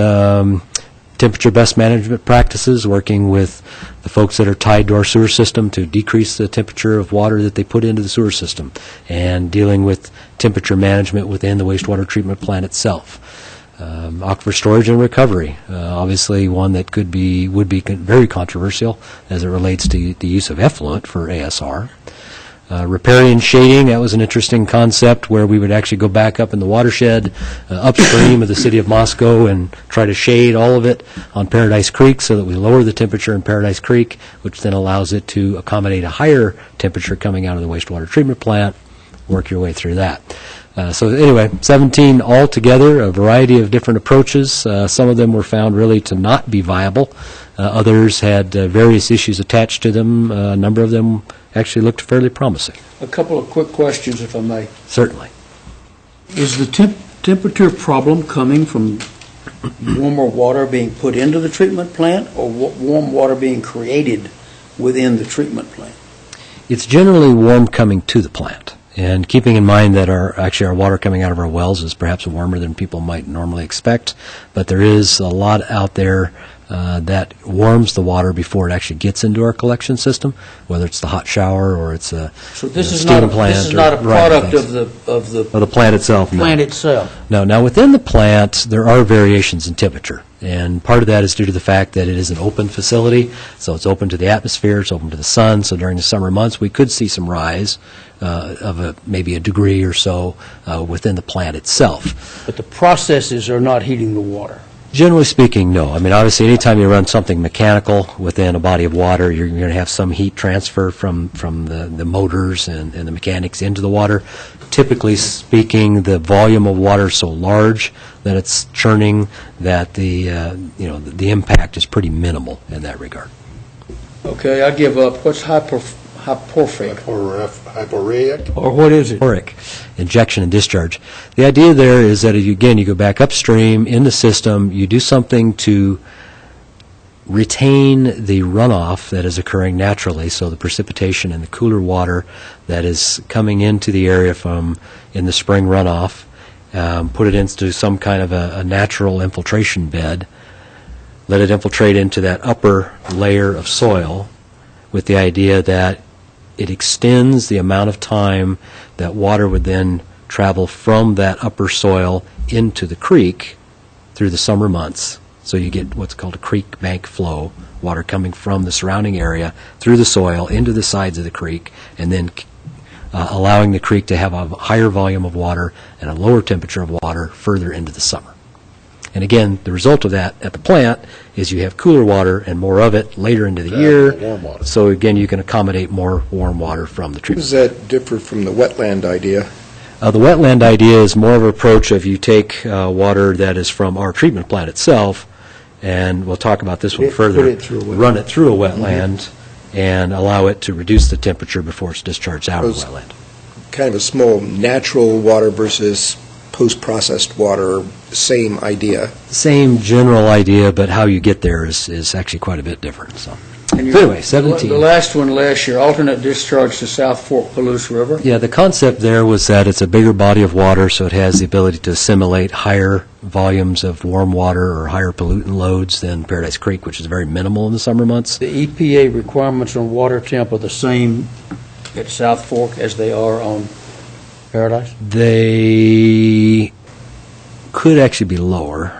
temperature best management practices, working with the folks that are tied to our sewer system to decrease the temperature of water that they put into the sewer system, and dealing with temperature management within the wastewater treatment plant itself. Aquifer storage and recovery, obviously one that would be very controversial as it relates to the use of effluent for ASR. Riparian shading, that was an interesting concept where we would actually go back up in the watershed upstream of the city of Moscow and try to shade all of it on Paradise Creek so that we lower the temperature in Paradise Creek, which then allows it to accommodate a higher temperature coming out of the wastewater treatment plant. Work your way through that. So anyway, 17 altogether, a variety of different approaches. Some of them were found really to not be viable. Others had various issues attached to them. A number of them actually looked fairly promising. A couple of quick questions, if I may. Certainly. Is the temperature problem coming from warmer water being put into the treatment plant, or warm water being created within the treatment plant? It's generally warm coming to the plant. And keeping in mind that our water coming out of our wells is perhaps warmer than people might normally expect, but there is a lot out there that warms the water before it actually gets into our collection system, whether it's the hot shower or it's a steam plant. This is not a product of the plant itself. Plant itself. No. Now within the plant there are variations in temperature, and part of that is due to the fact that it is an open facility, so it's open to the atmosphere, it's open to the sun. So during the summer months we could see some rise of maybe a degree or so within the plant itself. But the processes are not heating the water. Generally speaking, no. I mean, obviously, anytime you run something mechanical within a body of water, you're going to have some heat transfer from the motors and the mechanics into the water. Typically speaking, the volume of water is so large that it's churning that the impact is pretty minimal in that regard. Okay, I give up. What's hyporheic? Hyporheic? Or what is it? Hyporheic, injection and discharge. The idea there is that, you go back upstream in the system, you do something to retain the runoff that is occurring naturally, so the precipitation and the cooler water that is coming into the area from in the spring runoff, put it into some kind of a natural infiltration bed, let it infiltrate into that upper layer of soil with the idea that it extends the amount of time that water would then travel from that upper soil into the creek through the summer months. So you get what's called a creek bank flow, water coming from the surrounding area through the soil into the sides of the creek, and then allowing the creek to have a higher volume of water and a lower temperature of water further into the summer. And again, the result of that at the plant is you have cooler water and more of it later into the year. warm water. So again, you can accommodate more warm water from the How treatment. does that differ from the wetland idea? The wetland idea is more of an approach of you take water that is from our treatment plant itself, and we'll talk about this one further. Put it through a wetland. Run it through a wetland and allow it to reduce the temperature before it's discharged out of the wetland. Kind of a small natural water versus post-processed water, same idea. Same general idea, but how you get there is actually quite a bit different. So And you- anyway, 17. The last one last year, alternate discharge to South Fork Palouse River. Yeah, the concept there was that it's a bigger body of water, so it has the ability to assimilate higher volumes of warm water or higher pollutant loads than Paradise Creek, which is very minimal in the summer months. The EPA requirements on water temp are the same at South Fork as they are on Paradise? They could actually be lower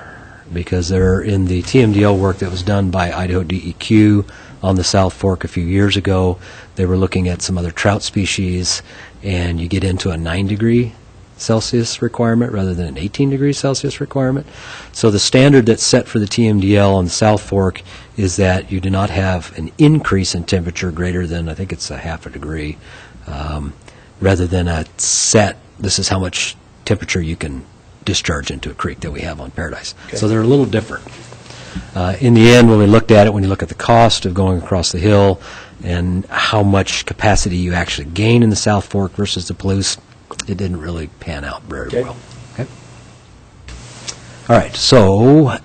because they're in the TMDL work that was done by Idaho DEQ on the South Fork a few years ago. They were looking at some other trout species, and you get into a 9-degree Celsius requirement rather than an 18-degree Celsius requirement. So the standard that's set for the TMDL on the South Fork is that you do not have an increase in temperature greater than, I think it's a half a degree, rather than a set, this is how much temperature you can discharge into a creek that we have on Paradise. Okay. So they're a little different. In the end, when we looked at it, when you look at the cost of going across the hill and how much capacity you actually gain in the South Fork versus the Palouse, it didn't really pan out very Okay. well. Okay. All right, so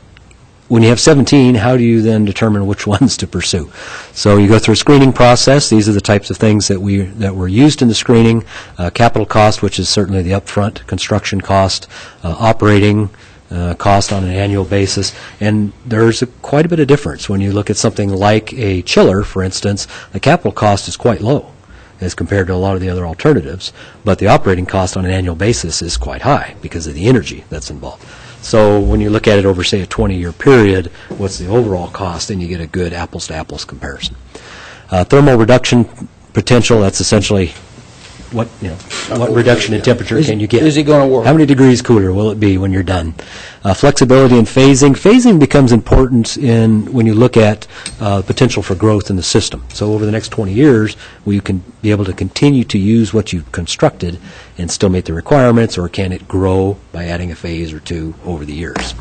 when you have 17, how do you then determine which ones to pursue? So you go through a screening process. These are the types of things that were used in the screening. Capital cost, which is certainly the upfront construction cost, operating cost on an annual basis, and there's quite a bit of difference. When you look at something like a chiller, for instance, the capital cost is quite low as compared to a lot of the other alternatives, but the operating cost on an annual basis is quite high because of the energy that's involved. So when you look at it over, say, a 20-year period, what's the overall cost, and you get a good apples-to-apples comparison. Thermal reduction potential, that's essentially what reduction in temperature can you get? Is it going to work? How many degrees cooler will it be when you're done? Flexibility and phasing. Phasing becomes important when you look at potential for growth in the system. So over the next 20 years, will you can be able to continue to use what you've constructed and still meet the requirements, or can it grow by adding a phase or two over the years?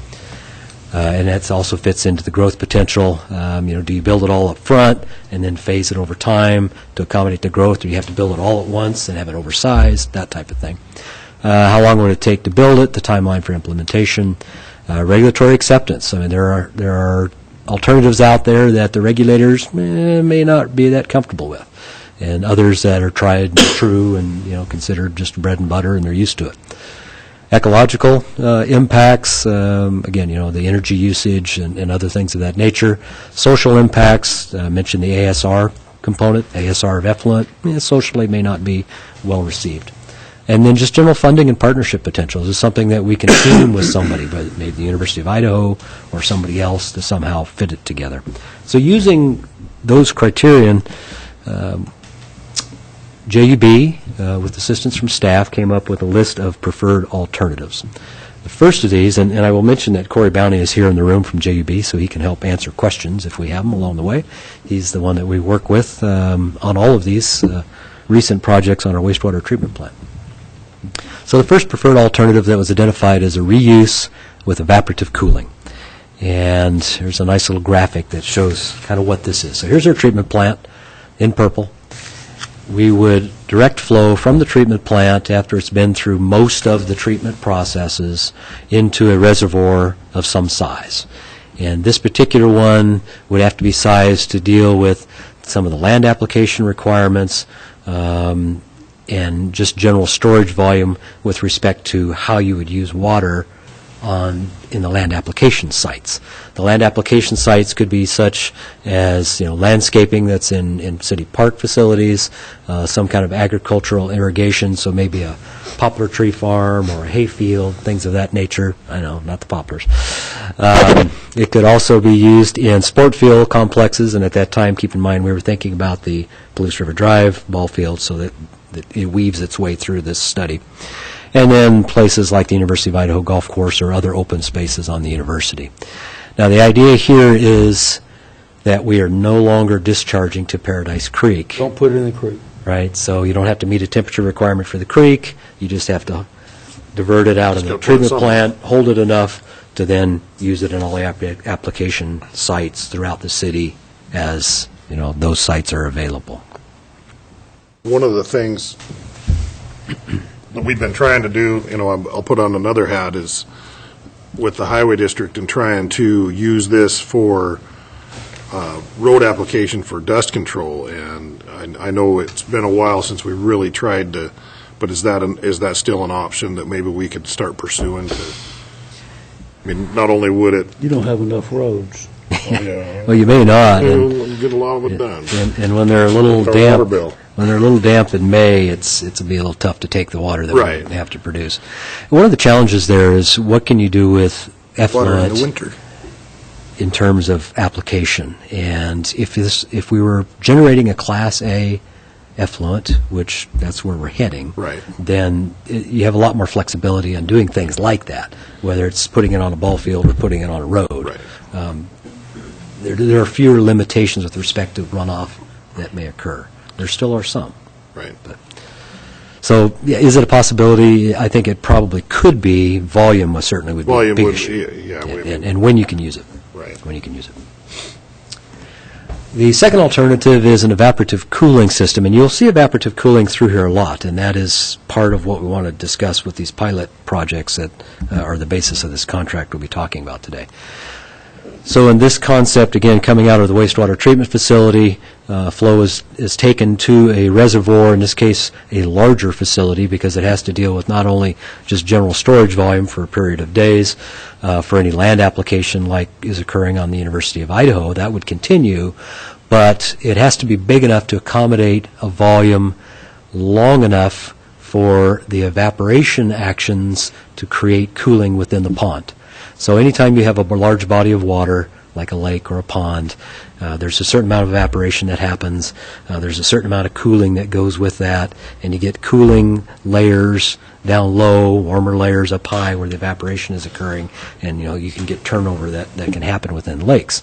And that also fits into the growth potential. Do you build it all up front and then phase it over time to accommodate the growth, or do you have to build it all at once and have it oversized, that type of thing? How long would it take to build it, the timeline for implementation, regulatory acceptance. I mean, there are alternatives out there that the regulators may not be that comfortable with, and others that are tried and true and considered just bread and butter, and they're used to it. Ecological impacts, again, the energy usage and other things of that nature. Social impacts, mentioned the ASR component, ASR of effluent, socially may not be well received. And then just general funding and partnership potential. This is something that we can team with somebody, whether maybe the University of Idaho or somebody else, to somehow fit it together. So using those criterion, JUB, with assistance from staff, came up with a list of preferred alternatives. The first of these, and I will mention that Corey Bowney is here in the room from JUB, so he can help answer questions if we have them along the way. He's the one that we work with on all of these recent projects on our wastewater treatment plant. So the first preferred alternative that was identified is a reuse with evaporative cooling. And here's a nice little graphic that shows kind of what this is. So here's our treatment plant in purple. We would direct flow from the treatment plant after it's been through most of the treatment processes into a reservoir of some size. And this particular one would have to be sized to deal with some of the land application requirements and just general storage volume with respect to how you would use water in the land application sites. The land application sites could be such as landscaping that's in city park facilities, some kind of agricultural irrigation, so maybe a poplar tree farm or a hay field, things of that nature. I know, not the poplars. It could also be used in sport field complexes, and at that time, keep in mind, we were thinking about the Palouse River Drive ball field, so that it weaves its way through this study. And then places like the University of Idaho Golf Course or other open spaces on the university. Now, the idea here is that we are no longer discharging to Paradise Creek. Don't put it in the creek. Right, so you don't have to meet a temperature requirement for the creek. You just have to divert it out of the Just treatment put it plant, hold it enough to then use it in all the application sites throughout the city as, those sites are available. One of the things that we've been trying to do, I'll put on another hat, is with the highway district and trying to use this for road application for dust control. And I know it's been a while since we really tried to, but is that still an option that maybe we could start pursuing? Not only would it. You don't have enough roads. Well, you may not. Get a lot of it done. And when they're a little Our damp, water bill. when they're a little damp in May, it'll be a little tough to take the water that Right. we have to produce. One of the challenges there is what can you do with Water in effluent the winter. in terms of application. And if we were generating a Class A effluent, which that's where we're heading, Right. then you have a lot more flexibility on doing things like that, whether it's putting it on a ball field or putting it on a road. Right. There are fewer limitations with respect to runoff that may occur. There still are some. Right. So, yeah, is it a possibility? I think it probably could be. Volume certainly would be a Volume big would, issue. yeah. And when you can use it. Right. When you can use it. The second alternative is an evaporative cooling system, and you'll see evaporative cooling through here a lot, and that is part of what we want to discuss with these pilot projects that are the basis of this contract we'll be talking about today. So in this concept, again, coming out of the wastewater treatment facility, flow is taken to a reservoir, in this case a larger facility, because it has to deal with not only just general storage volume for a period of days, for any land application like is occurring on the University of Idaho, that would continue, but it has to be big enough to accommodate a volume long enough for the evaporation actions to create cooling within the pond. So anytime you have a large body of water, like a lake or a pond, there's a certain amount of evaporation that happens. There's a certain amount of cooling that goes with that, and you get cooling layers down low, warmer layers up high where the evaporation is occurring, and you can get turnover that can happen within lakes.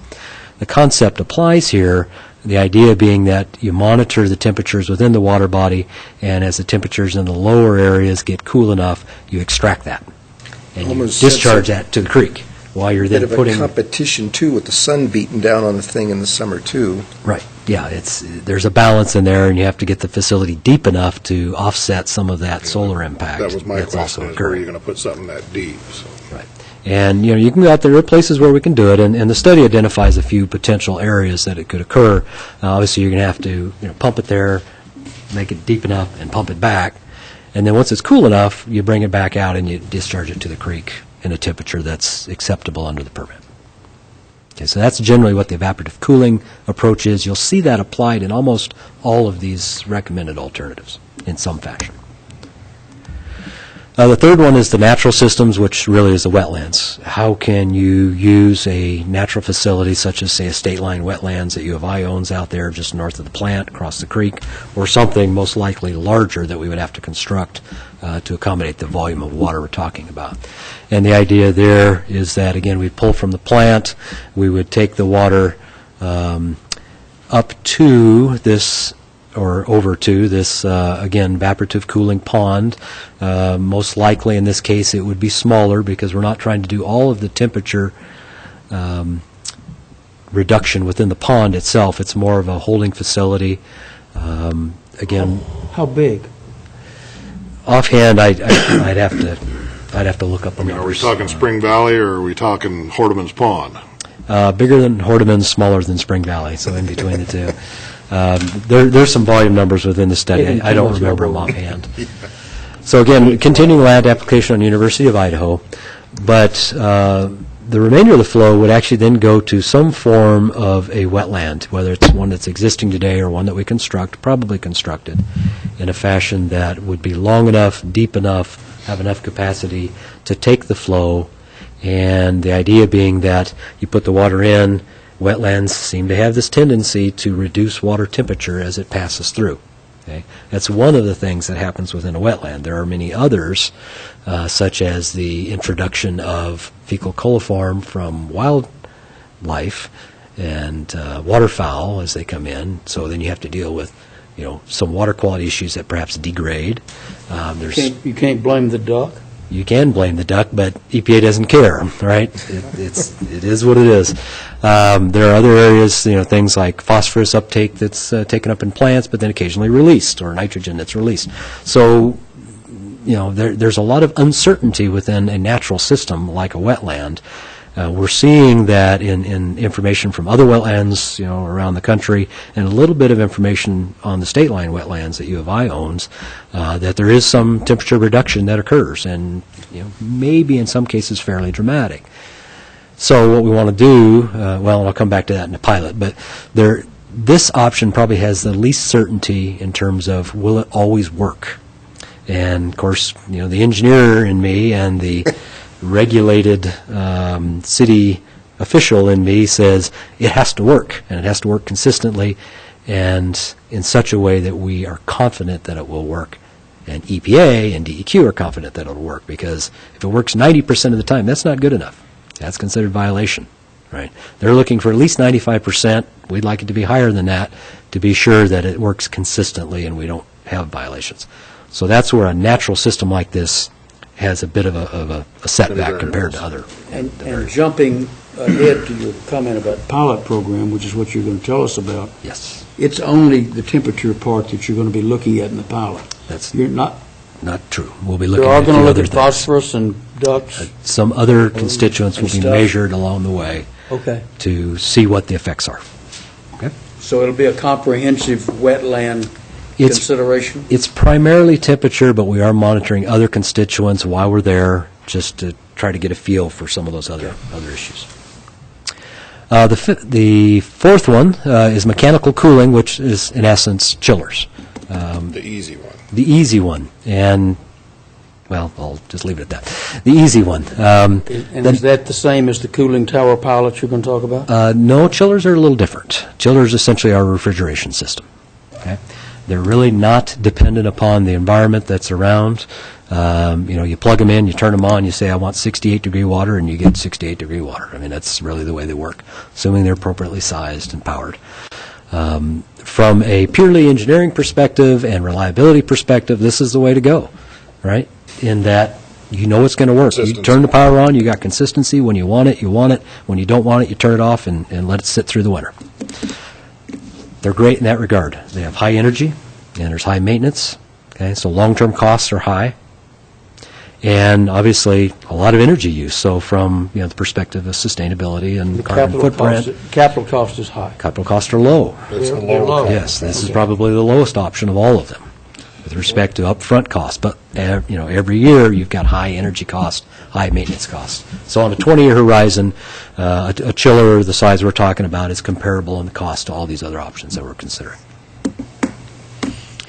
The concept applies here, the idea being that you monitor the temperatures within the water body, and as the temperatures in the lower areas get cool enough, you extract that. And you Almost discharge that to the creek while you're then Bit of putting. a competition, too, with the sun beating down on the thing in the summer, too. Right, yeah, there's a balance in there, and you have to get the facility deep enough to offset some of that solar impact. That was my that's also question, is where are you occurring. going to put something that deep? So. Right. And, you can go out there are places where we can do it, and the study identifies a few potential areas that it could occur. Obviously, you're going to have to, pump it there, make it deep enough, and pump it back. And then once it's cool enough, you bring it back out and you discharge it to the creek in a temperature that's acceptable under the permit. Okay, so that's generally what the evaporative cooling approach is. You'll see that applied in almost all of these recommended alternatives in some fashion. The third one is the natural systems, which really is the wetlands. How can you use a natural facility such as, say, a state line wetlands that U of I owns out there just north of the plant, across the creek, or something most likely larger that we would have to construct to accommodate the volume of water we're talking about. And the idea there is that, again, we'd pull from the plant, we would take the water up to this or over to this, again, evaporative cooling pond. Most likely in this case it would be smaller because we're not trying to do all of the temperature reduction within the pond itself. It's more of a holding facility. Again, How big? offhand, I'd have to look up the Are we numbers. talking Spring Valley, or are we talking Hordeman's Pond? Bigger than Hordeman's, smaller than Spring Valley, so in between the two. There's some volume numbers within the study. I don't remember them offhand. So again, continuing land application on the University of Idaho, but the remainder of the flow would actually then go to some form of a wetland, whether it's one that's existing today or one that we construct, probably constructed, in a fashion that would be long enough, deep enough, have enough capacity to take the flow, and the idea being that you put the water in. Wetlands seem to have this tendency to reduce water temperature as it passes through. Okay? That's one of the things that happens within a wetland. There are many others, such as the introduction of fecal coliform from wildlife and waterfowl as they come in. So then you have to deal with, some water quality issues that perhaps degrade. You can't blame the duck? You can blame the duck, but EPA doesn't care, right? It is what it is. There are other areas, things like phosphorus uptake that's taken up in plants, but then occasionally released, or nitrogen that's released. So, there's a lot of uncertainty within a natural system like a wetland. We're seeing that in information from other wetlands, around the country, and a little bit of information on the state line wetlands that U of I owns, that there is some temperature reduction that occurs, and maybe in some cases fairly dramatic. So what we want to do, and I'll come back to that in the pilot, but this option probably has the least certainty in terms of will it always work. And of course, the engineer in me and the regulated city official in me says it has to work, and it has to work consistently and in such a way that we are confident that it will work. And EPA and DEQ are confident that it will work, because if it works 90% of the time, that's not good enough. That's considered violation, right? They're looking for at least 95%. We'd like it to be higher than that to be sure that it works consistently and we don't have violations. So that's where a natural system like this has a bit of a setback compared to other. And jumping ahead to your comment about pilot program, which is what you're going to tell us about. Yes. It's only the temperature part that you're going to be looking at in the pilot. You're not true. We'll be looking You're at going to look other at phosphorus and ducts? Some other constituents will be measured along the way to see what the effects are. Okay. So it'll be a comprehensive wetland consideration? It's primarily temperature, but we are monitoring other constituents while we're there, just to try to get a feel for some of those other issues. The fourth one is mechanical cooling, which is in essence chillers. The easy one. The easy one, and I'll just leave it at that. The easy one. And is that the same as the cooling tower pilot you're going to talk about? No, chillers are a little different. Chillers essentially are a refrigeration system. Okay. They're really not dependent upon the environment that's around. You plug them in, you turn them on, you say, I want 68-degree water, and you get 68-degree water. I mean, that's really the way they work, assuming they're appropriately sized and powered. From a purely engineering perspective and reliability perspective, this is the way to go, right? In that you know it's going to work. You turn the power on, you got consistency. When you want it, you want it. When you don't want it, you turn it off and let it sit through the winter. They're great in that regard. They have high energy, and there's high maintenance. Okay, so long-term costs are high, and obviously a lot of energy use. So from the perspective of sustainability and carbon footprint, capital cost is high. Capital costs are low. It's low. Yes, this is probably the lowest option of all of them with respect to upfront costs. But every year you've got high energy costs, high maintenance costs. So on a 20-year horizon, a chiller the size we're talking about is comparable in the cost to all these other options that we're considering,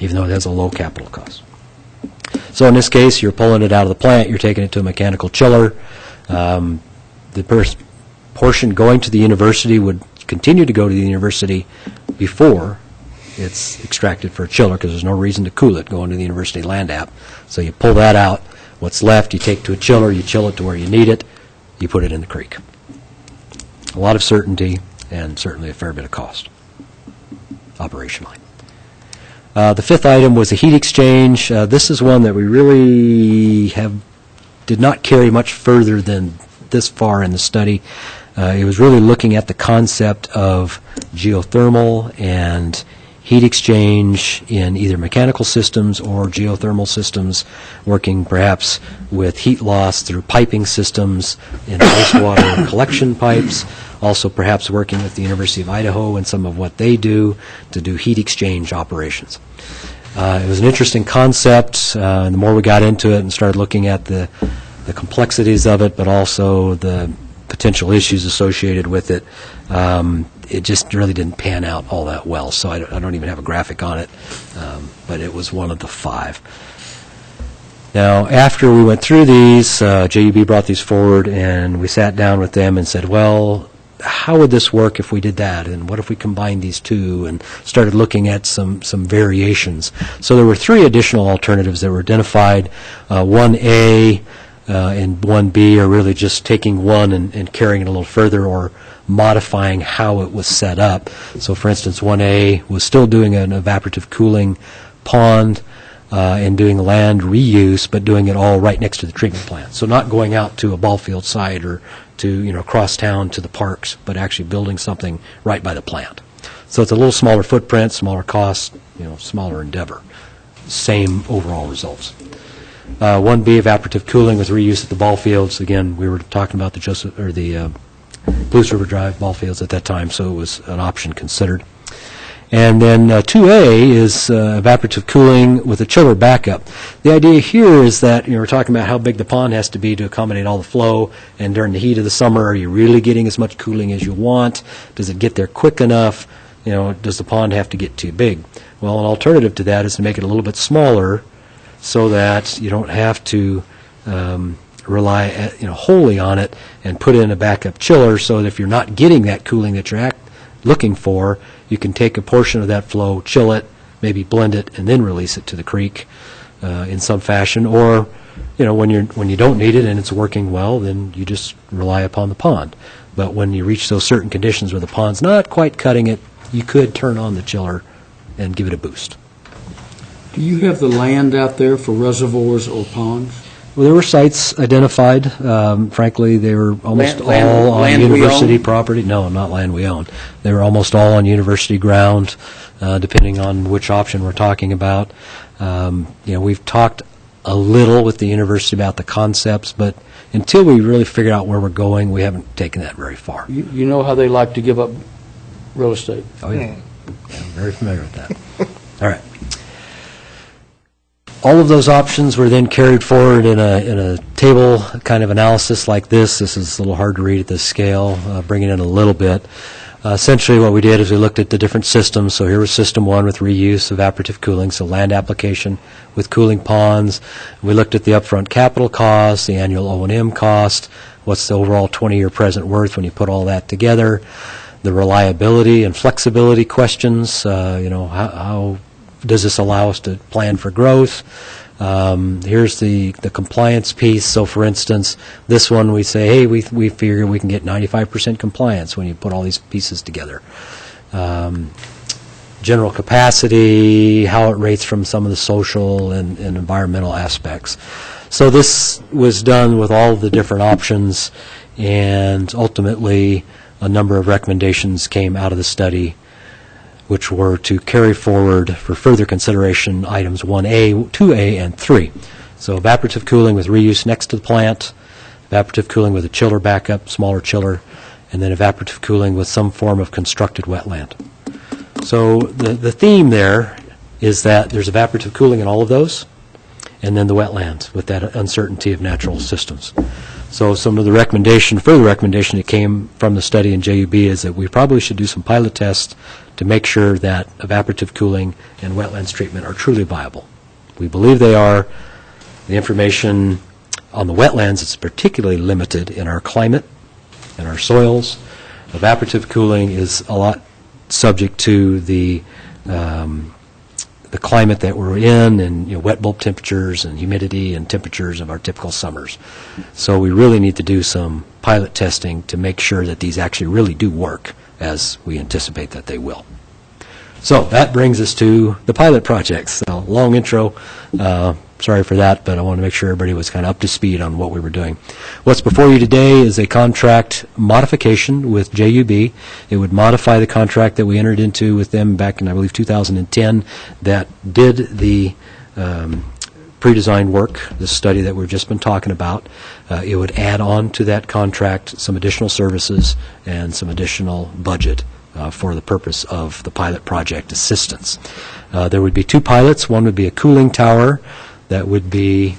even though it has a low capital cost. So in this case, you're pulling it out of the plant, you're taking it to a mechanical chiller. The portion going to the university would continue to go to the university before it's extracted for a chiller, because there's no reason to cool it going to the university land app. So you pull that out. What's left, you take to a chiller, you chill it to where you need it, you put it in the creek. A lot of certainty and certainly a fair bit of cost operationally. The fifth item was a heat exchange. This is one that we really did not carry much further than this far in the study. It was really looking at the concept of geothermal and heat exchange in either mechanical systems or geothermal systems, working perhaps with heat loss through piping systems in wastewater collection pipes, also perhaps working with the University of Idaho and some of what they do to do heat exchange operations. It was an interesting concept, and the more we got into it and started looking at the complexities of it, but also the potential issues associated with it, it just really didn't pan out all that well. So I don't even have a graphic on it, but it was one of the 5. Now, after we went through these, JUB brought these forward, and we sat down with them and said, well, how would this work if we did that, and what if we combined these two, and started looking at some variations. So there were 3 additional alternatives that were identified. 1A and 1B are really just taking one and carrying it a little further, or modifying how it was set up. So for instance, 1A was still doing an evaporative cooling pond and doing land reuse, but doing it all right next to the treatment plant. So not going out to a ball field site or to, across town to the parks, but actually building something right by the plant. So it's a little smaller footprint, smaller cost, smaller endeavor. Same overall results. 1B, evaporative cooling with reuse at the ball fields. Again, we were talking about the Blues River Drive ball fields at that time, so it was an option considered. And then 2A is evaporative cooling with a chiller backup. The idea here is that we're talking about how big the pond has to be to accommodate all the flow, and during the heat of the summer, are you really getting as much cooling as you want? Does it get there quick enough? Does the pond have to get too big? Well, an alternative to that is to make it a little bit smaller so that you don't have to rely wholly on it, and put in a backup chiller so that if you're not getting that cooling that you're looking for, you can take a portion of that flow, chill it, maybe blend it, and then release it to the creek in some fashion. Or, when you don't need it and it's working well, then you just rely upon the pond. But when you reach those certain conditions where the pond's not quite cutting it, you could turn on the chiller and give it a boost. Do you have the land out there for reservoirs or ponds? Well, there were sites identified. Frankly, they were almost all on land we university own? property. No, not land we own. They were almost all on university ground, depending on which option we're talking about. We've talked a little with the university about the concepts, but until we really figured out where we're going, we haven't taken that very far. You know how they like to give up real estate. Oh, yeah. I'm very familiar with that. All right. All of those options were then carried forward in a table kind of analysis like this. This is a little hard to read at this scale, bring it in a little bit. Essentially what we did is we looked at the different systems. So here was system 1 with reuse, evaporative cooling, so land application with cooling ponds. We looked at the upfront capital cost, the annual O&M cost, what's the overall 20-year present worth when you put all that together, the reliability and flexibility questions, how does this allow us to plan for growth? Here's the compliance piece. So, for instance, this one we say, hey, we figure we can get 95% compliance when you put all these pieces together. General capacity, how it rates from some of the social and environmental aspects. So this was done with all of the different options, and ultimately a number of recommendations came out of the study, which were to carry forward for further consideration items 1A, 2A, and 3. So evaporative cooling with reuse next to the plant, evaporative cooling with a chiller backup, smaller chiller, and then evaporative cooling with some form of constructed wetland. So the theme there is that there's evaporative cooling in all of those, and then the wetlands with that uncertainty of natural systems. So some of the further recommendation that came from the study in JUB is that we probably should do some pilot tests to make sure that evaporative cooling and wetlands treatment are truly viable. We believe they are. The information on the wetlands is particularly limited in our climate and our soils. Evaporative cooling is a lot subject to the climate that we're in, and wet bulb temperatures and humidity and temperatures of our typical summers. So we really need to do some pilot testing to make sure that these actually really do work as we anticipate that they will. So that brings us to the pilot projects. So long intro. Sorry for that, but I want to make sure everybody was kind of up to speed on what we were doing. What's before you today is a contract modification with JUB. It would modify the contract that we entered into with them back in, I believe, 2010 that did the pre-designed work, the study that we've just been talking about. It would add on to that contract some additional services and some additional budget for the purpose of the pilot project assistance. There would be 2 pilots. One would be a cooling tower that would be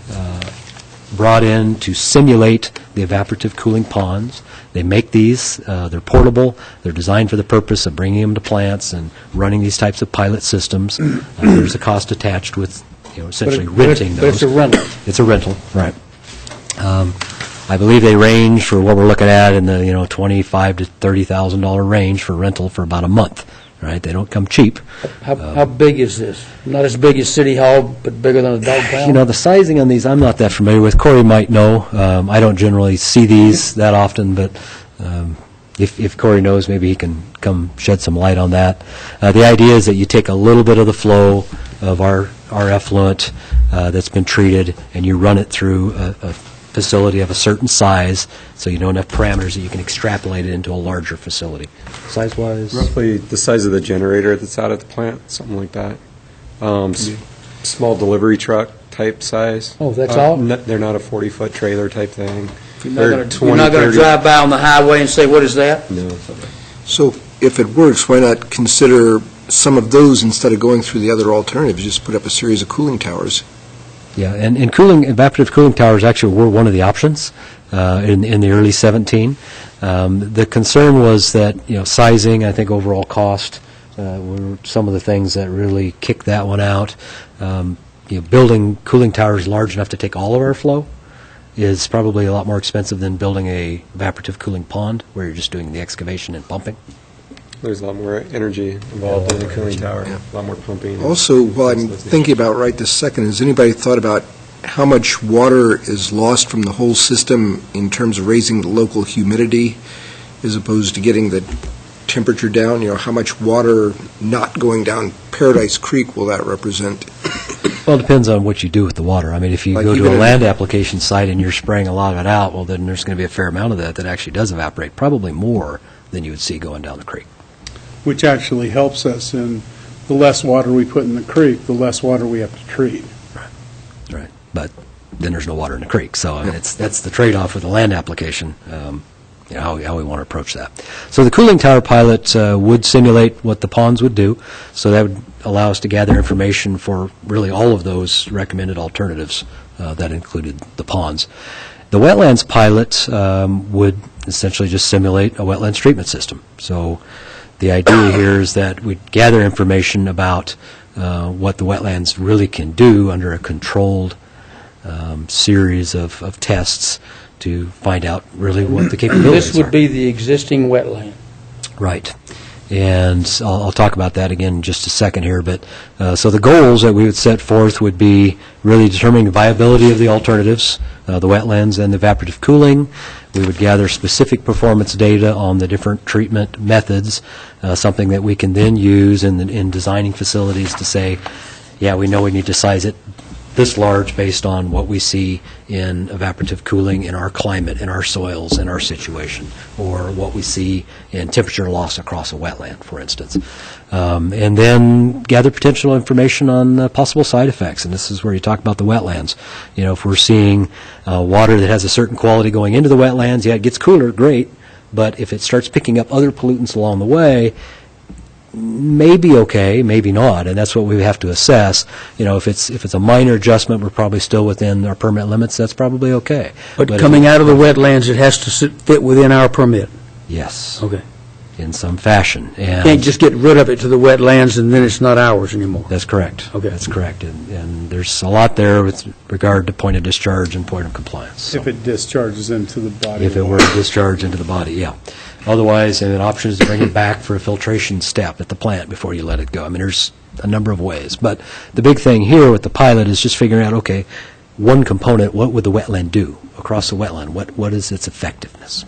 brought in to simulate the evaporative cooling ponds. They make these. They're portable. They're designed for the purpose of bringing them to plants and running these types of pilot systems. There's a cost attached with essentially renting those. But it's a rental. It's a rental, right. I believe they range for what we're looking at in the $25,000 to $30,000 range for rental for about a month. Right? They don't come cheap. How big is this? Not as big as City Hall, but bigger than a dog pound? The sizing on these I'm not that familiar with. Corey might know. I don't generally see these that often, but if Corey knows, maybe he can come shed some light on that. The idea is that you take a little bit of the flow of our effluent that's been treated, and you run it through a facility of a certain size, so you know enough parameters that you can extrapolate it into a larger facility. Size-wise? Roughly the size of the generator that's out at the plant, something like that. Small delivery truck type size. Oh, that's all? They're not a 40-foot trailer type thing. You're not going to drive by on the highway and say, what is that? No. So if it works, why not consider some of those instead of going through the other alternatives? Just put up a series of cooling towers. Yeah, and evaporative cooling towers actually were one of the options in the early 17. The concern was that, sizing, I think overall cost were some of the things that really kicked that one out. Building cooling towers large enough to take all of our flow is probably a lot more expensive than building a evaporative cooling pond where you're just doing the excavation and pumping. There's a lot more energy involved in the cooling tower, a lot more pumping. Also, while I'm thinking about right this second, has anybody thought about how much water is lost from the whole system in terms of raising the local humidity as opposed to getting the temperature down? How much water not going down Paradise Creek will that represent? Well, it depends on what you do with the water. I mean, if you go to a land application site and you're spraying a lot of it out, well, then there's going to be a fair amount of that actually does evaporate, probably more than you would see going down the creek. Which actually helps us in the less water we put in the creek, the less water we have to treat. Right. But then there's no water in the creek. So that's the trade-off with the land application, how we want to approach that. So the cooling tower pilot would simulate what the ponds would do. So that would allow us to gather information for really all of those recommended alternatives that included the ponds. The wetlands pilot would essentially just simulate a wetlands treatment system. So the idea here is that we gather information about what the wetlands really can do under a controlled series of tests to find out really what the capabilities are. This would be the existing wetland. Right. And I'll talk about that again in just a second here. But so the goals that we would set forth would be really determining the viability of the alternatives, the wetlands and the evaporative cooling. We would gather specific performance data on the different treatment methods, something that we can then use in designing facilities to say, yeah, we know we need to size it this large based on what we see in evaporative cooling in our climate, in our soils, in our situation, or what we see in temperature loss across a wetland, for instance. And then gather potential information on possible side effects, and this is where you talk about the wetlands. If we're seeing water that has a certain quality going into the wetlands, yeah, it gets cooler, great, but if it starts picking up other pollutants along the way, maybe okay, maybe not, and that's what we have to assess. If it's a minor adjustment, we're probably still within our permit limits. That's probably okay. But coming out of the wetlands, it has to fit within our permit. Yes. Okay. In some fashion. And can't just get rid of it to the wetlands and then it's not ours anymore. That's correct. Okay. That's correct. And there's a lot there with regard to point of discharge and point of compliance. So if it discharges into the body. If it were to discharge into the body, yeah. Otherwise, an option is to bring it back for a filtration step at the plant before you let it go. I mean, there's a number of ways. But the big thing here with the pilot is just figuring out, okay, one component, what would the wetland do across the wetland? What is its effectiveness?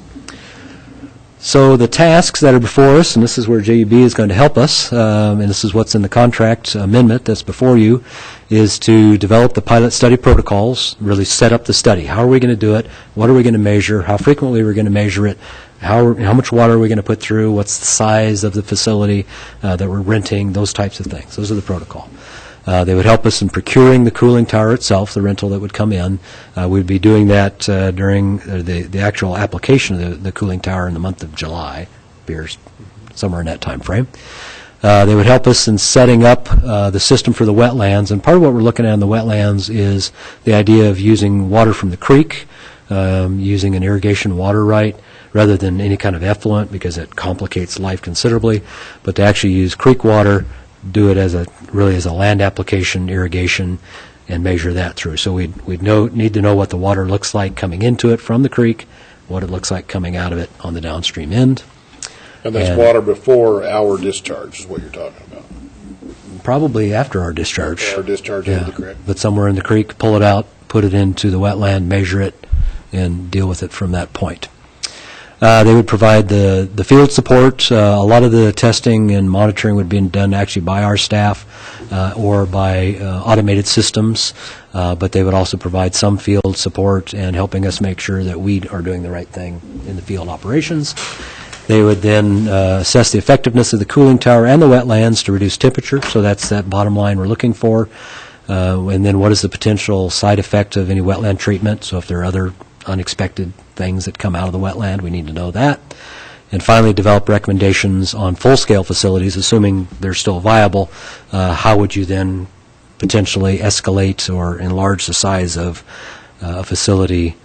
So the tasks that are before us, and this is where JUB is going to help us, and this is what's in the contract amendment that's before you, is to develop the pilot study protocols, really set up the study. How are we going to do it? What are we going to measure? How frequently are we going to measure it? How much water are we going to put through? What's the size of the facility that we're renting? Those types of things. Those are the protocol. They would help us in procuring the cooling tower itself, the rental that would come in. We'd be doing that during the actual application of the cooling tower in the month of July, appears somewhere in that time frame. They would help us in setting up the system for the wetlands, and part of what we're looking at in the wetlands is the idea of using water from the creek, using an irrigation water right, rather than any kind of effluent because it complicates life considerably, but to actually use creek water, do it as a land application, irrigation, and measure that through. So we'd need to know what the water looks like coming into it from the creek, what it looks like coming out of it on the downstream end. And that's water before our discharge is what you're talking about. Probably after our discharge. Our discharge into the creek. But somewhere in the creek, pull it out, put it into the wetland, measure it, and deal with it from that point. They would provide the field support. A lot of the testing and monitoring would be done actually by our staff or by automated systems, but they would also provide some field support and helping us make sure that we are doing the right thing in the field operations. They would then assess the effectiveness of the cooling tower and the wetlands to reduce temperature, so that's that bottom line we're looking for. And then what is the potential side effect of any wetland treatment? So if there are other unexpected things that come out of the wetland, we need to know that. And finally, develop recommendations on full-scale facilities, assuming they're still viable. How would you then potentially escalate or enlarge the size of a facility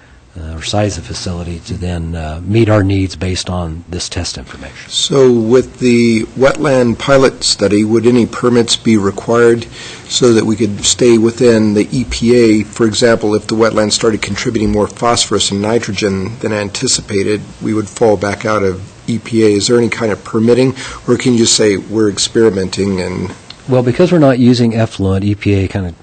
or size of facility to then meet our needs based on this test information? So with the wetland pilot study, would any permits be required so that we could stay within the EPA? For example, if the wetland started contributing more phosphorus and nitrogen than anticipated, we would fall back out of EPA. Is there any kind of permitting, or can you just say we're experimenting and... Well, because we're not using effluent, EPA kind of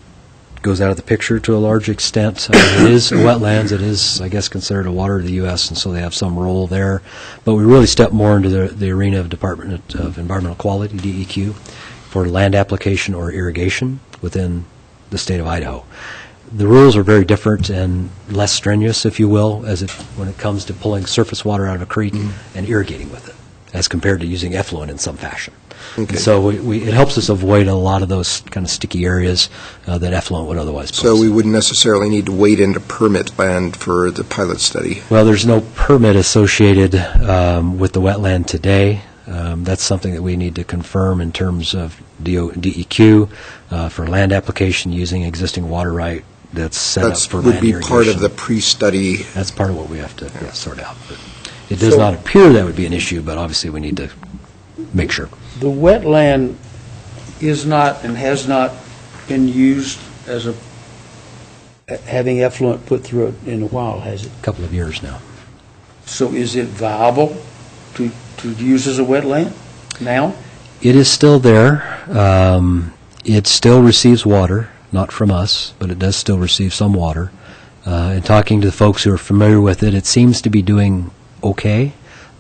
goes out of the picture to a large extent. It is wetlands. It is, I guess, considered a water of the U.S., and so they have some role there. But we really step more into the arena of Department of Environmental Quality, DEQ, for land application or irrigation within the state of Idaho. The rules are very different and less strenuous, if you will, when it comes to pulling surface water out of a creek and irrigating with it, as compared to using effluent in some fashion. Okay. So it helps us avoid a lot of those kind of sticky areas that effluent would otherwise pose. So we wouldn't necessarily need to wade into permit land for the pilot study? Well, there's no permit associated with the wetland today. That's something that we need to confirm in terms of DEQ for land application using existing water right that's set up for land irrigation. That would be part of the pre-study. That's part of what we have to sort out. But it does not appear that would be an issue, but obviously we need to make sure. The wetland is not and has not been used as having effluent put through it in a while, has it? A couple of years now. So is it viable to use as a wetland now? It is still there. It still receives water, not from us, but it does still receive some water. And talking to the folks who are familiar with it, it seems to be doing okay.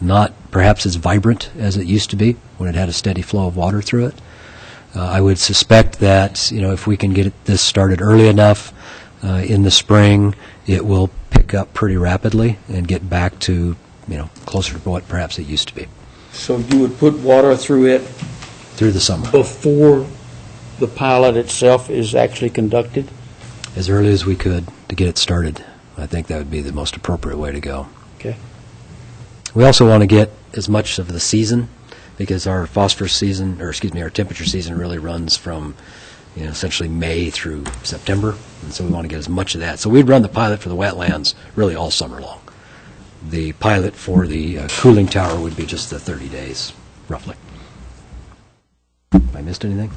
Not perhaps as vibrant as it used to be when it had a steady flow of water through it. I would suspect that, if we can get this started early enough in the spring, it will pick up pretty rapidly and get back to, closer to what perhaps it used to be. So you would put water through it through the summer before the pilot itself is actually conducted? As early as we could to get it started. I think that would be the most appropriate way to go. Okay. We also want to get as much of the season, because our phosphorus season, our temperature season really runs from, essentially May through September, and so we want to get as much of that. So we'd run the pilot for the wetlands really all summer long. The pilot for the cooling tower would be just the 30 days, roughly. Have I missed anything?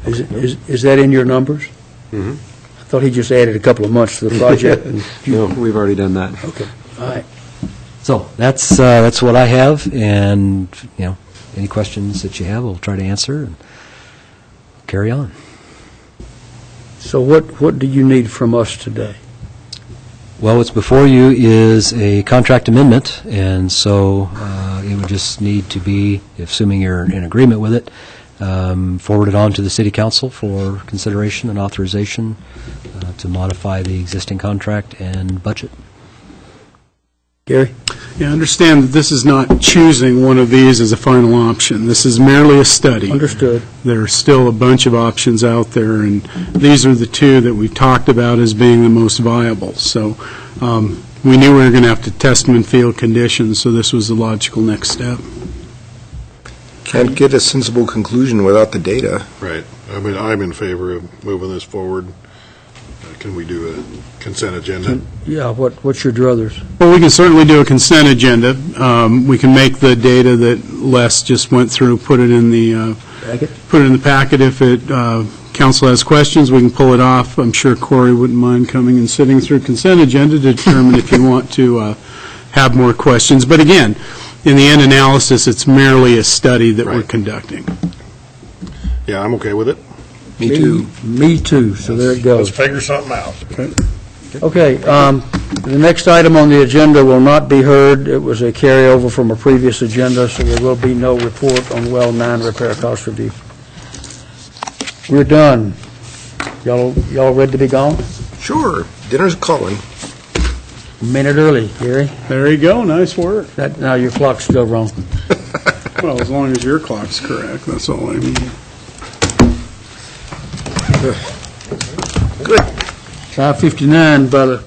Is that in your numbers? Mm-hmm. I thought he just added a couple of months to the project. No, we've already done that. Okay, all right. So that's what I have, and any questions that you have, we'll try to answer and carry on. So what do you need from us today? Well, what's before you is a contract amendment, and so it would just need to be, assuming you're in agreement with it, forwarded on to the City Council for consideration and authorization to modify the existing contract and budget. Gary? Yeah, understand that this is not choosing one of these as a final option. This is merely a study. Understood. There are still a bunch of options out there, and these are the two that we've talked about as being the most viable. So we knew we were going to have to test them in field conditions, so this was the logical next step. Can't get a sensible conclusion without the data. Right. I mean, I'm in favor of moving this forward. Can we do a consent agenda? Yeah, what's your druthers? Well, we can certainly do a consent agenda. We can make the data that Les just went through, put it in the packet if it council has questions, we can pull it off. I'm sure Corey wouldn't mind coming and sitting through consent agenda to determine if you want to have more questions. But again, in the end analysis, it's merely a study that we're Right. conducting. Yeah, I'm okay with it. Me too. Me too, so there it Let's goes. figure something out. Okay, the next item on the agenda will not be heard. It was a carryover from a previous agenda, so there will be no report on well 9 repair cost review. We're done. Y'all ready to be gone? Sure, dinner's calling. A minute early, Gary. There you go, nice work. Now your clock's still wrong. Well, as long as your clock's correct, that's all I mean. Good. 5:59, brother.